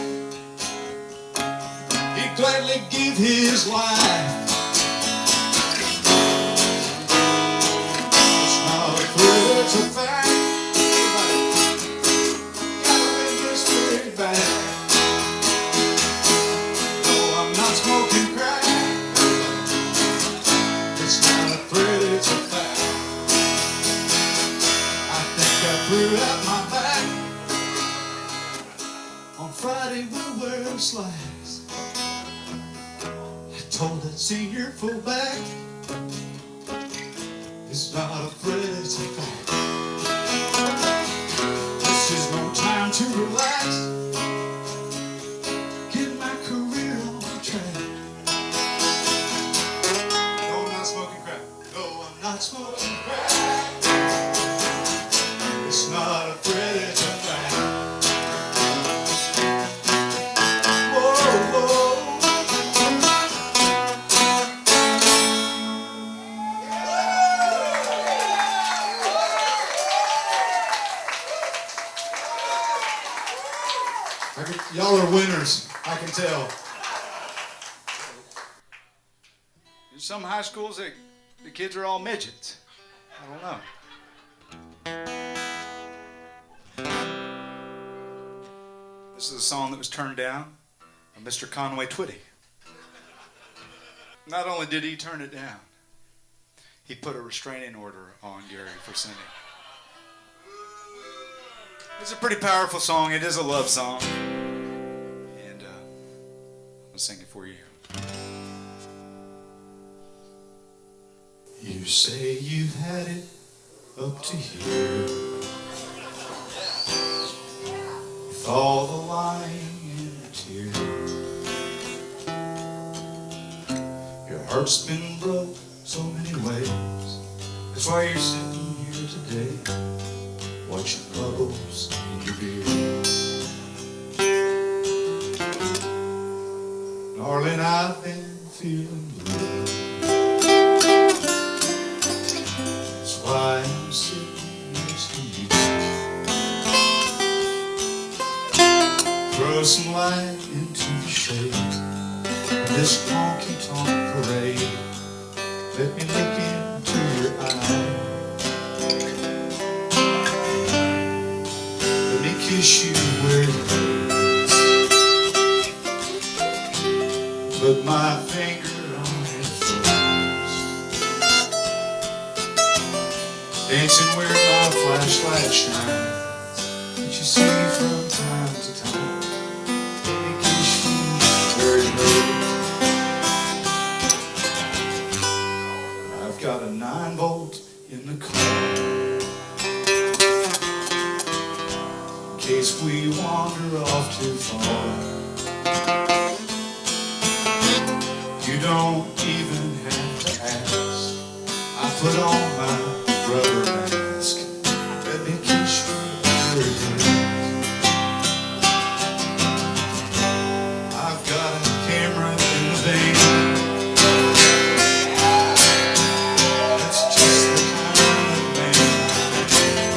Speaker 1: He'd gladly give his life. It's not a thrill, it's a fact. Gotta win this way back. No, I'm not smoking crack. It's not a threat, it's a fact. I think I threw out my back. On Friday we'll wear slacks. I told that senior fullback, it's not a threat, it's a fact. This is no time to relax. Get my career on track. No, I'm not smoking crack. No, I'm not smoking crack. It's not a threat, it's a fact. Y'all are winners, I can tell. In some high schools, the kids are all midgets. I don't know. This is a song that was turned down by Mr. Conway Twitty. Not only did he turn it down, he put a restraining order on Gary for singing. It's a pretty powerful song. It is a love song. And I'll sing it for you here. You say you've had it up to here, with all the lying and the tears. Your heart's been broke so many ways. That's why you're sitting here today, watching bubbles in your beer. Darling, I've been feeling blue. That's why I'm sitting next to you. Throw some light into the shade of this honky-tonk parade. Let me look into your eyes. Kiss you where it hurts. Put my finger on your face. Dancing where my flashlight shines, that you see from time to time. Let me kiss you where it hurts. I've got a 9-volt in the car, in case we wander off too far. You don't even have to ask. I put on my rubber mask. Let me kiss you where it hurts. I've got a camera in the van. That's just the kind of man I am.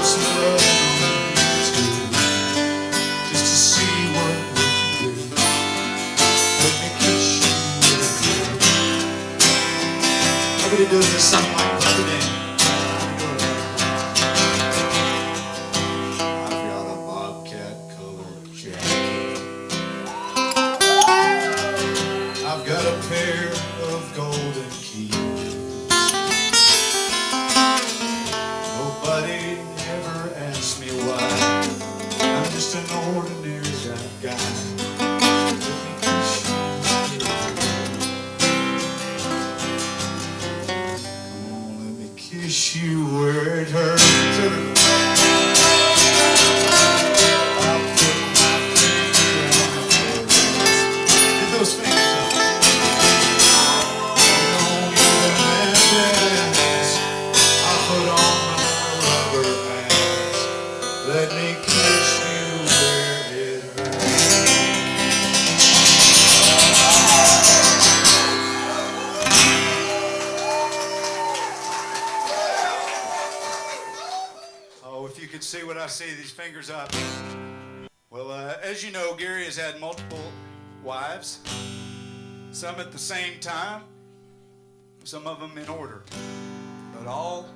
Speaker 1: Some love on YouTube, just to see what we can do. Let me kiss you where it hurts. Nobody does this song like Brother Dan. I've got a bobcat colored jacket. I've got a pair of golden keys. Nobody ever asked me why. I'm just an ordinary guy. Let me kiss you where it hurts. Come on, let me kiss you where it hurts. I'll put my finger on the floor. Get those fingers up. Don't even have to ask. I'll put on my rubber pants. Let me kiss you where it hurts. can see what I see, these fingers up. Well, as you know, Gary has had multiple wives, some at the same time, some of them in order, but all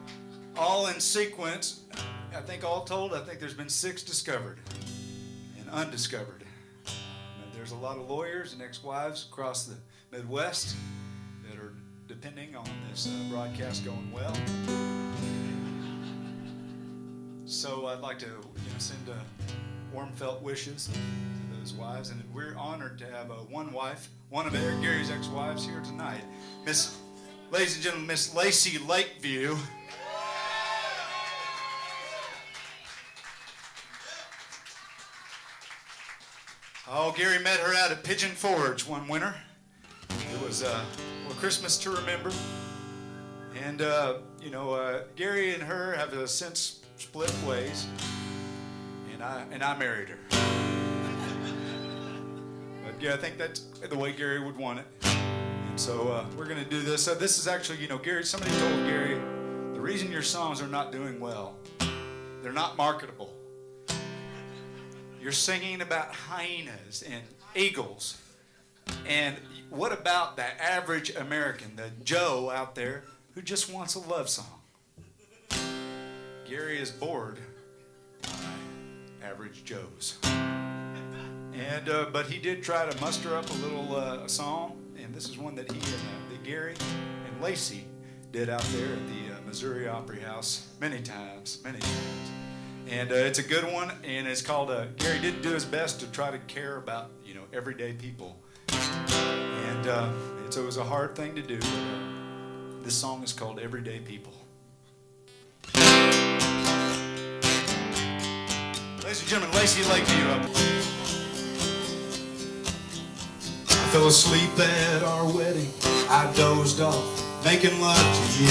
Speaker 1: in sequence. I think all told, I think there's been 6 discovered and undiscovered. There's a lot of lawyers and ex-wives across the Midwest that are depending on this broadcast going well. So I'd like to send warm felt wishes to those wives, and we're honored to have one of Gary's ex-wives here tonight, ladies and gentlemen, Miss Lacey Lakeview. Oh, Gary met her out at Pigeon Forge one winter. It was Christmas to remember. And, Gary and her have since split ways. And I married her. But yeah, I think that's the way Gary would want it. And so we're going to do this. This is actually, Gary, somebody told Gary, the reason your songs are not doing well, they're not marketable. You're singing about hyenas and eagles. And what about the average American, the Joe out there who just wants a love song? Gary is bored by average Joes. And but he did try to muster up a little song, and this is one that that Gary and Lacey did out there at the Missouri Opry House many times. And it's a good one, and it's called, Gary did do his best to try to care about, everyday people. And it was a hard thing to do, but this song is called Everyday People. Ladies and gentlemen, Lacey Lakeview up. I fell asleep at our wedding. I dozed off, making love to you.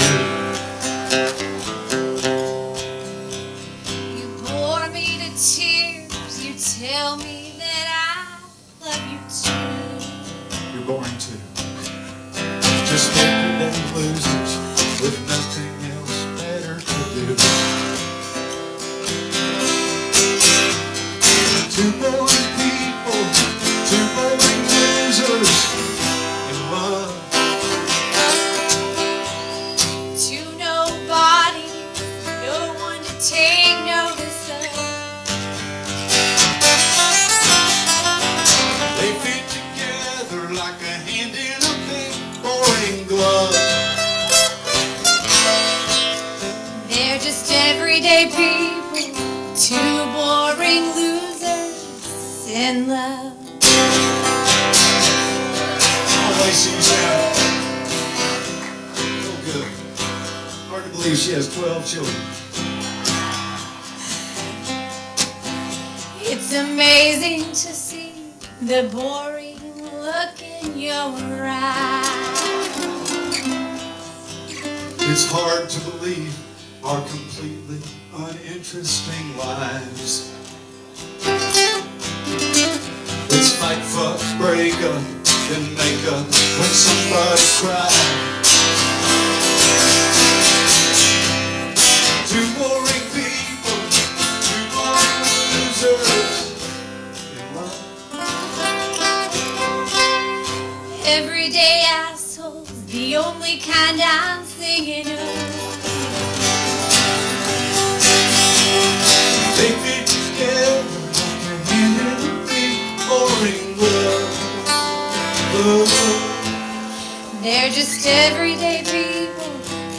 Speaker 4: Tears, you tell me that I love you too.
Speaker 1: You're boring too. Just everyday losers with nothing else better to do. Two boring people, two boring losers in love.
Speaker 4: To nobody, no one to take notice of.
Speaker 1: Like a hand in a big boring glove.
Speaker 4: They're just everyday people, two boring losers in love.
Speaker 1: Oh, Lacey's out. So good. Hard to believe she has 12 children.
Speaker 4: It's amazing to see the boring look in your eyes.
Speaker 1: It's hard to believe our completely uninteresting lives. It's fight, fuck, break up, then make up when somebody cries. Two boring people, two boring losers in love.
Speaker 4: Everyday assholes, the only kind I'm singing of.
Speaker 1: They fit together like a hand in a big boring glove.
Speaker 4: They're just everyday people,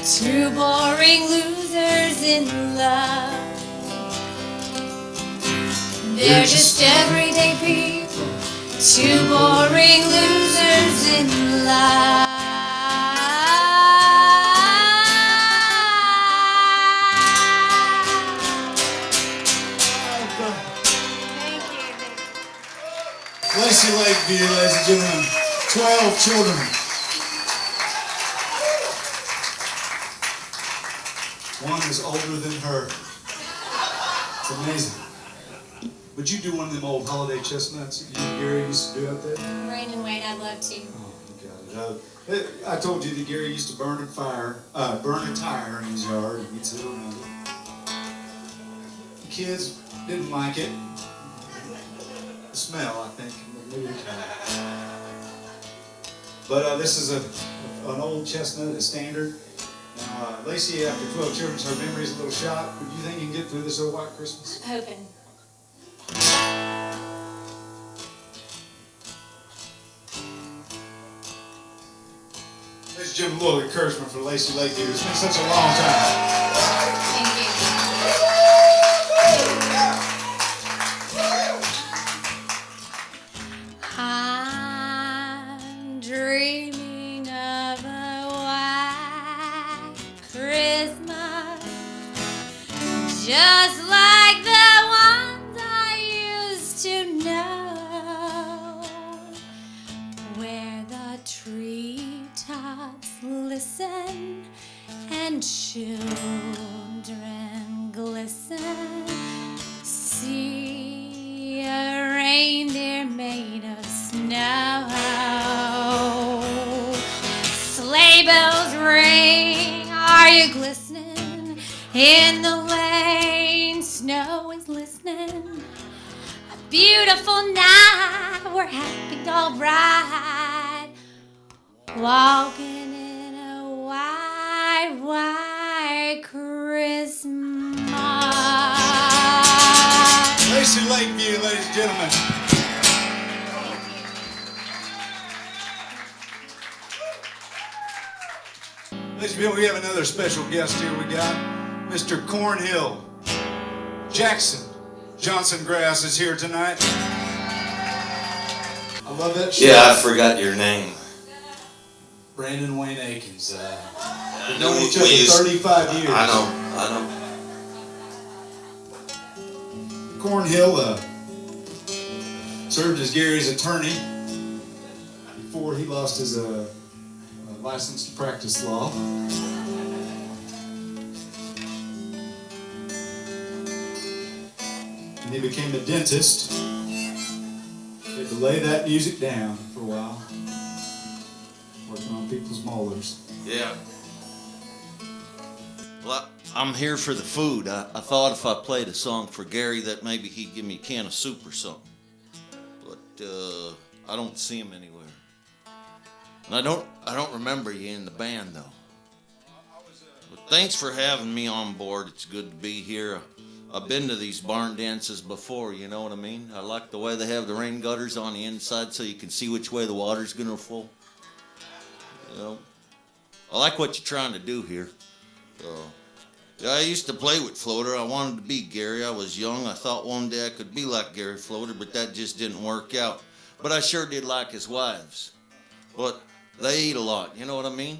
Speaker 4: two boring losers in love. They're just everyday people, two boring losers in love. Thank you.
Speaker 1: Lacey Lakeview, ladies and gentlemen, 12 children. One is older than her. It's amazing. Would you do one of them old holiday chestnuts that you and Gary used to do out there?
Speaker 4: Rain and Wayne, I'd love to.
Speaker 1: Oh, you got it. I told you that Gary used to burn a tire in his yard, and he'd sit around it. You kids didn't like it. The smell, I think, the mood. But this is an old chestnut, a standard. Now, Lacey, after 12 children, her memory's a little shot. Do you think you can get through this old white Christmas?
Speaker 4: Hoping.
Speaker 1: Ladies and gentlemen, a little encouragement for Lacey Lakeview. It's been such a long time.
Speaker 4: Thank you. I'm dreaming of a white Christmas, just like the ones I used to know, where the treetops listen and children glisten. See a reindeer made of snow. Sleigh bells ring, are you glistening? In the lane, snow is listening. A beautiful night, we're happy, all bright, walking in a white, white Christmas.
Speaker 1: Lacey Lakeview, ladies and gentlemen. Ladies and gentlemen, we have another special guest here. We got Mr. Cornhill. Jackson Johnson Grass is here tonight. I love that shit.
Speaker 5: Yeah, I forgot your name.
Speaker 1: Brandon Wayne Akins. We've known each other
Speaker 5: We used-
Speaker 1: 35 years.
Speaker 5: I know.
Speaker 1: Cornhill served as Gary's attorney before he lost his license to practice law. And he became a dentist. He had to lay that music down for a while, working on people's molars.
Speaker 5: Yeah. Well, I'm here for the food. I thought if I played a song for Gary that maybe he'd give me a can of soup or something. But I don't see him anywhere. And I don't remember you in the band though. But thanks for having me on board. It's good to be here. I've been to these barn dances before, you know what I mean? I like the way they have the rain gutters on the inside so you can see which way the water's gonna flow. You know, I like what you're trying to do here. Yeah, I used to play with Floater. I wanted to be Gary. I was young. I thought one day I could be like Gary Floater, but that just didn't work out. But I sure did like his wives. But they eat a lot, you know what I mean?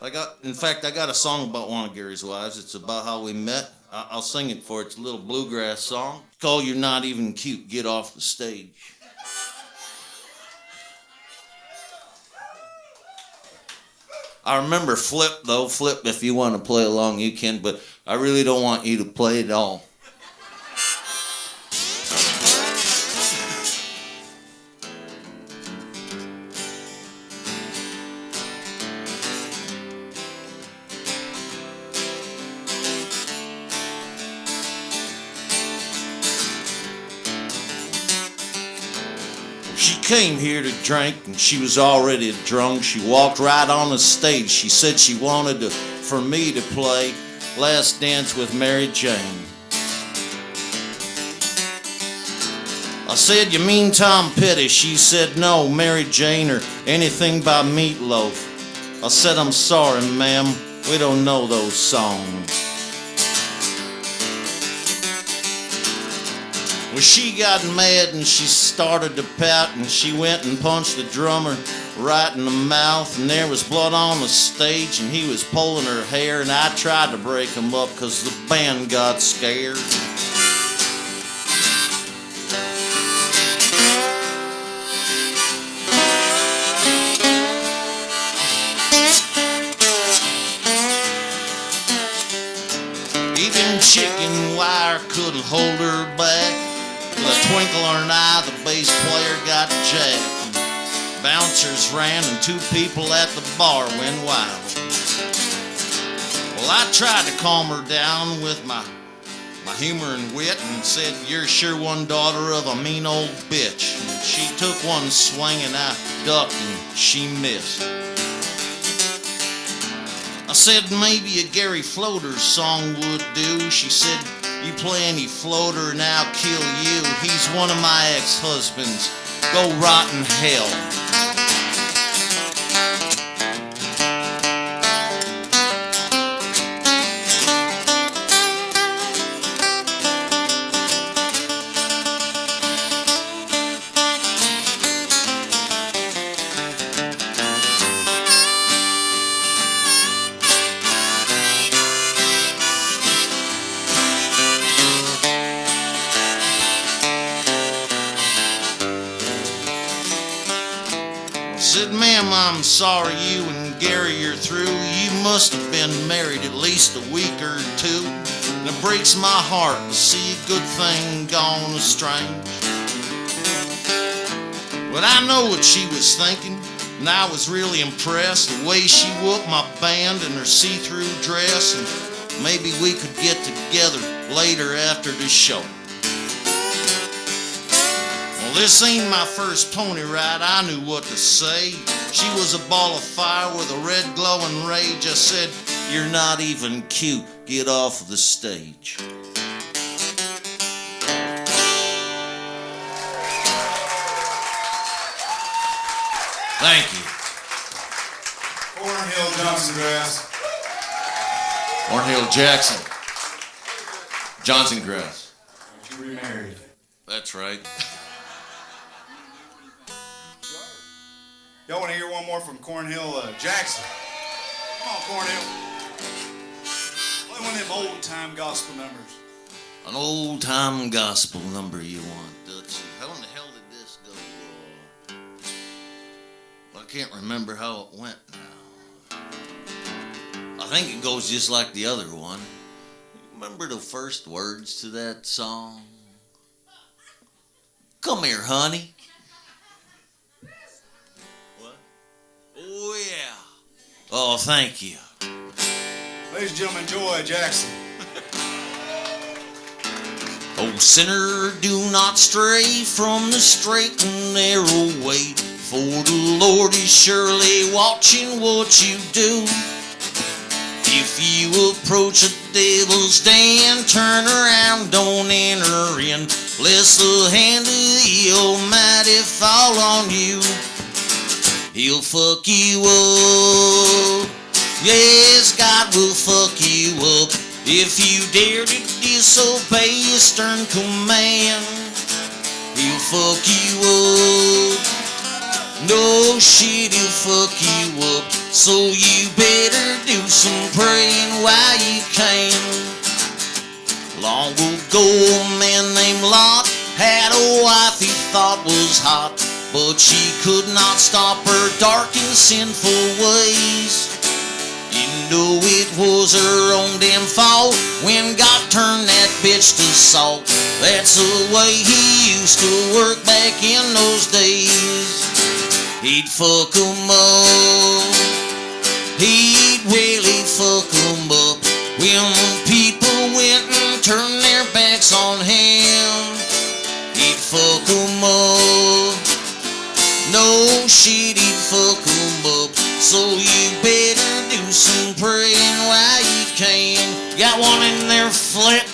Speaker 5: I got a song about one of Gary's wives. It's about how we met. I'll sing it for you. It's a little bluegrass song. It's called You're Not Even Cute, Get Off the Stage. I remember Flip, though. Flip, if you want to play along, you can, but I really don't want you to play it all. She came here to drink and she was already drunk. She walked right on the stage. She said she wanted for me to play Last Dance with Mary Jane. I said, you mean Tom Petty? She said, no, Mary Jane or anything by Meatloaf. I said, I'm sorry, ma'am, we don't know those songs. Well, she got mad and she started to pout and she went and punched the drummer right in the mouth, and there was blood on the stage and he was pulling her hair, and I tried to break him up because the band got scared. Even chicken wire couldn't hold her back. With a twinkle in her eye, the bass player got jacked. Bouncers ran and two people at the bar went wild. Well, I tried to calm her down with my my humor and wit and said, "You're sure one daughter of a mean old bitch." And she took one swing and I ducked and she missed. I said maybe a Gary Floater song would do. She said, "You play any floater and I'll kill you. He's one of my ex-husbands. Go rot in hell." Said, "Ma'am, I'm sorry you and Gary are through. You must have been married at least a week or two. And it breaks my heart to see a good thing gone astray." But I know what she was thinking, and I was really impressed. The way she whooped my band in her see-through dress, and maybe we could get together later after the show. Well, this ain't my first pony ride, I knew what to say. She was a ball of fire with a red glowing rage. I said, "You're not even cute, get off of the stage." Thank you.
Speaker 1: Cornhill Johnson Grass.
Speaker 5: Cornhill Jackson. Johnson Grass.
Speaker 1: You remarried.
Speaker 5: That's right.
Speaker 1: Y'all want to hear one more from Cornhill Jackson? Come on, Cornhill. Play one of them old-time gospel numbers.
Speaker 5: An old-time gospel number you want, Dutch. How in the hell did this go? I can't remember how it went now. I think it goes just like the other one. Remember the first words to that song? "Come here, honey." What? Oh, yeah. Oh, thank you.
Speaker 1: Ladies and gentlemen, Joy Jackson.
Speaker 5: "Oh, sinner, do not stray from the straight and narrow way, for the Lord is surely watching what you do. If you approach a devil's den, turn around, don't enter in, lest the hand of the Almighty fall on you. He'll fuck you up. Yes, God will fuck you up if you dare to disobey His stern command. He'll fuck you up. No shit, he'll fuck you up. So you better do some praying while you can. Long ago, a man named Lot had a wife he thought was hot, but she could not stop her dark and sinful ways. You know it was her own damn fault when God turned that bitch to salt. That's the way He used to work back in those days. He'd fuck 'em up. He'd really fuck 'em up when people went and turned their backs on Him. He'd fuck 'em up. No shit, he'd fuck 'em up. So you better do some praying while you can. Got one in there, Flip?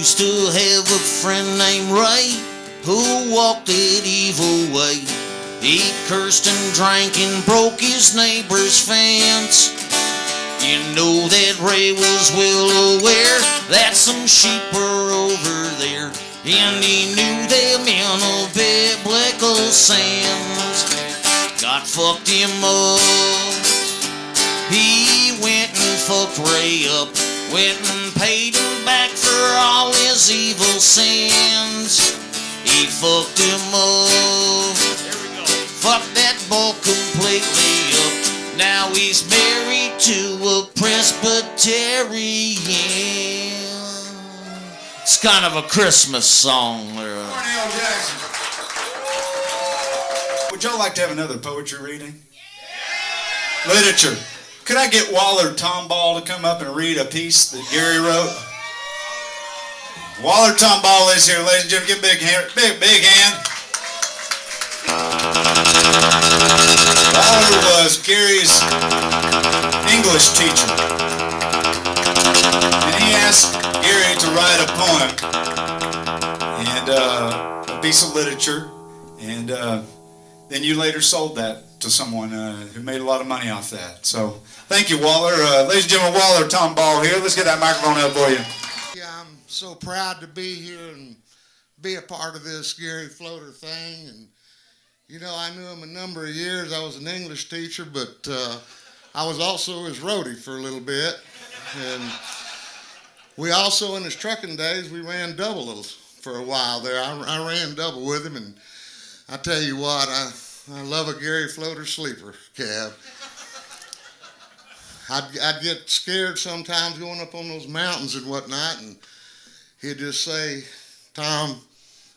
Speaker 5: Used to have a friend named Ray who walked that evil way. He cursed and drank and broke his neighbor's fence. You know that Ray was well aware that some sheep were over there, and he knew them in a biblical sense. God fucked him up. He went and fucked Ray up, went and paid him back for all his evil sins. He fucked him up. There we go. Fucked that boy completely up. Now he's married to a Presbyterian. It's kind of a Christmas song there.
Speaker 1: Cornell Jackson. Would y'all like to have another poetry reading? Yeah. Literature. Could I get Waller Tomball to come up and read a piece that Gary wrote? Waller Tomball is here, ladies and gentlemen. Give a big hand. Big hand. Waller was Gary's English teacher. And he asked Gary to write a poem and a piece of literature. And then you later sold that to someone who made a lot of money off that. So thank you, Waller. Ladies and gentlemen, Waller Tomball here. Let's get that microphone up for you.
Speaker 6: Yeah, I'm so proud to be here and be a part of this Gary Floater thing. And you know, I knew him a number of years. I was an English teacher, but I was also his roadie for a little bit. And we also, in his trucking days, we ran double for a while there. I ran double with him, and I tell you what, I love a Gary Floater sleeper cab. I'd get scared sometimes going up on those mountains and whatnot, and he'd just say, "Tom,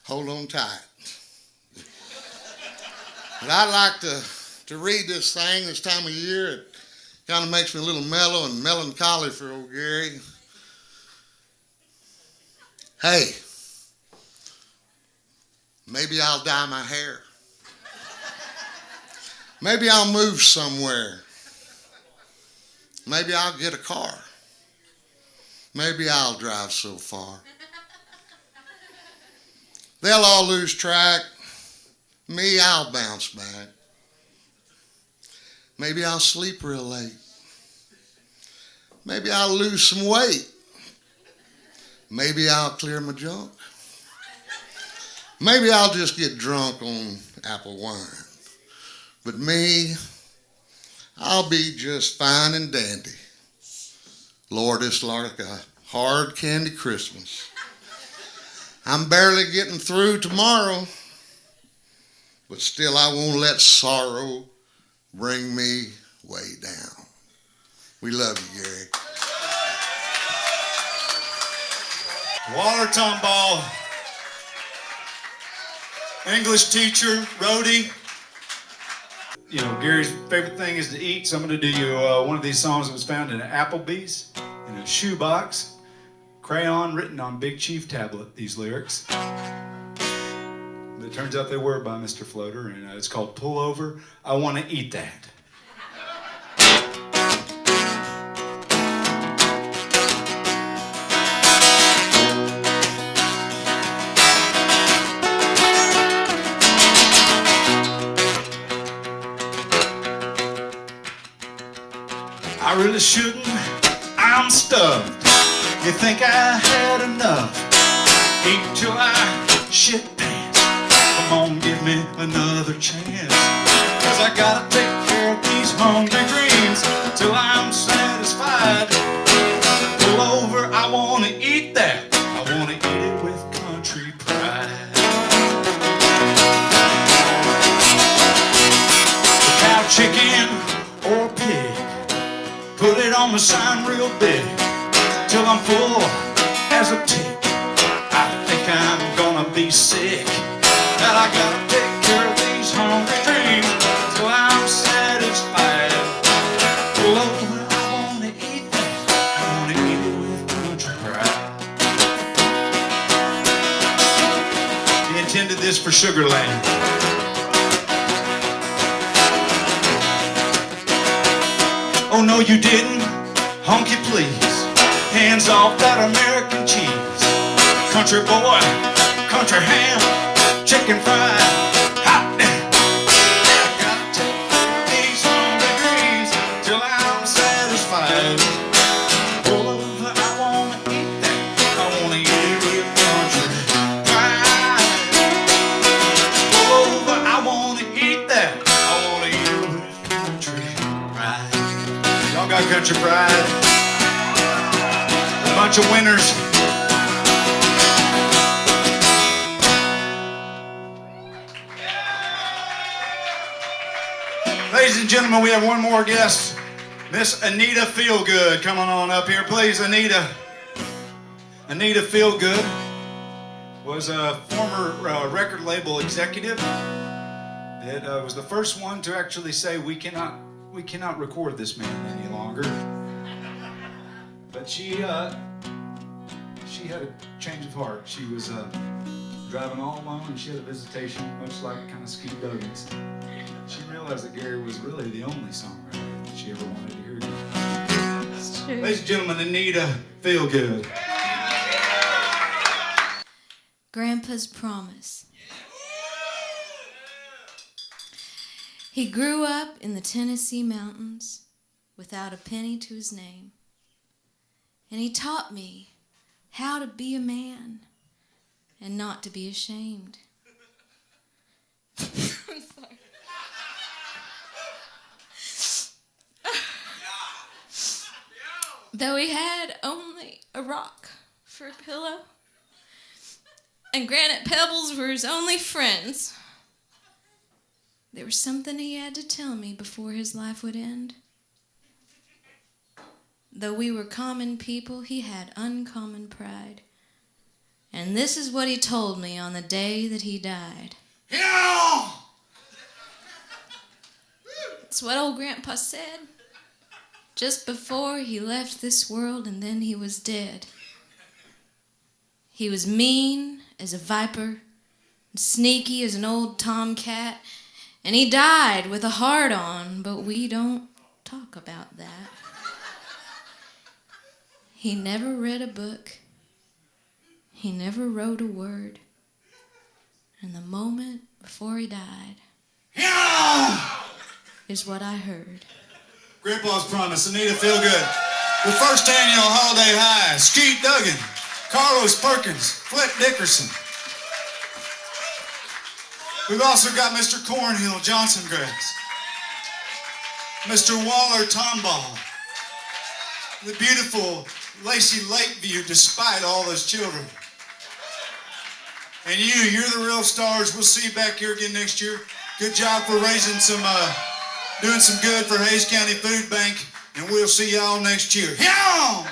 Speaker 6: hold on tight." But I like to read this thing this time of year. It kind of makes me a little mellow and melancholy for old Gary. Hey, maybe I'll dye my hair. Maybe I'll move somewhere. Maybe I'll get a car. Maybe I'll drive so far. They'll all lose track. Me, I'll bounce back. Maybe I'll sleep real late. Maybe I'll lose some weight. Maybe I'll clear my junk. Maybe I'll just get drunk on apple wine. But me, I'll be just fine and dandy. Lord, it's like a hard candy Christmas. I'm barely getting through tomorrow. But still, I won't let sorrow bring me way down. We love you, Gary.
Speaker 1: Waller Tomball, English teacher, roadie. You know, Gary's favorite thing is to eat, so I'm going to do you one of these songs that was found in an Applebee's, in a shoebox, crayon written on Big Chief tablet, these lyrics. It turns out they were by Mr. Floater, and it's called Pull Over, I Want to Eat That. I really shouldn't, I'm stuffed. You think I had enough? Eat till I shit pants. Come on, give me another chance. 'Cause I gotta take care of these hungry dreams till I'm satisfied. Pull over, I wanna eat that. I wanna eat it with country pride. A cow, chicken, or a pig, put it on the sign real big till I'm full as a tick. I think I'm gonna be sick. That I gotta take care of these hungry dreams till I'm satisfied. Pull over, I wanna eat that. I wanna eat it with country pride. You intended this for Sugar Land. Oh no, you didn't. Honky please. Hands off that American cheese. Country boy, country ham. Chicken fried, hot damn. I gotta take these hungry dreams till I'm satisfied. bunch of pride, a bunch of winners. Ladies and gentlemen, we have one more guest, Miss Anita Feelgood. Coming on up here, please, Anita. Anita Feelgood was a former record label executive that was the first one to actually say we cannot record this man any longer. But she had a change of heart. She was driving all alone, and she had a visitation, much like kind of Skeet Duggan's. She realized that Gary was really the only songwriter that she ever wanted to hear again.
Speaker 4: It's true.
Speaker 1: Ladies and gentlemen, Anita Feelgood.
Speaker 4: Grandpa's promise. He grew up in the Tennessee mountains without a penny to his name. And he taught me how to be a man and not to be ashamed. I'm sorry. Though he had only a rock for a pillow, and granite pebbles were his only friends, there was something he had to tell me before his life would end. Though we were common people, he had uncommon pride. And this is what he told me on the day that he died.
Speaker 1: Yeah!
Speaker 4: It's what old Grandpa said just before he left this world, and then he was dead. He was mean as a viper, sneaky as an old tomcat, and he died with a heart on, but we don't talk about that. He never read a book. He never wrote a word. And the moment before he died is what I heard.
Speaker 1: Grandpa's promise, Anita Feelgood. The first annual Holiday High, Skeet Duggan, Carlos Perkins, Flip Dickerson. We've also got Mr. Cornhill Johnson Grass, Mr. Waller Tomball, the beautiful Lacey Lakeview, despite all those children. And you're the real stars. We'll see you back here again next year. Good job for raising some, doing some good for Hayes County Food Bank, and we'll see y'all next year. Yeah!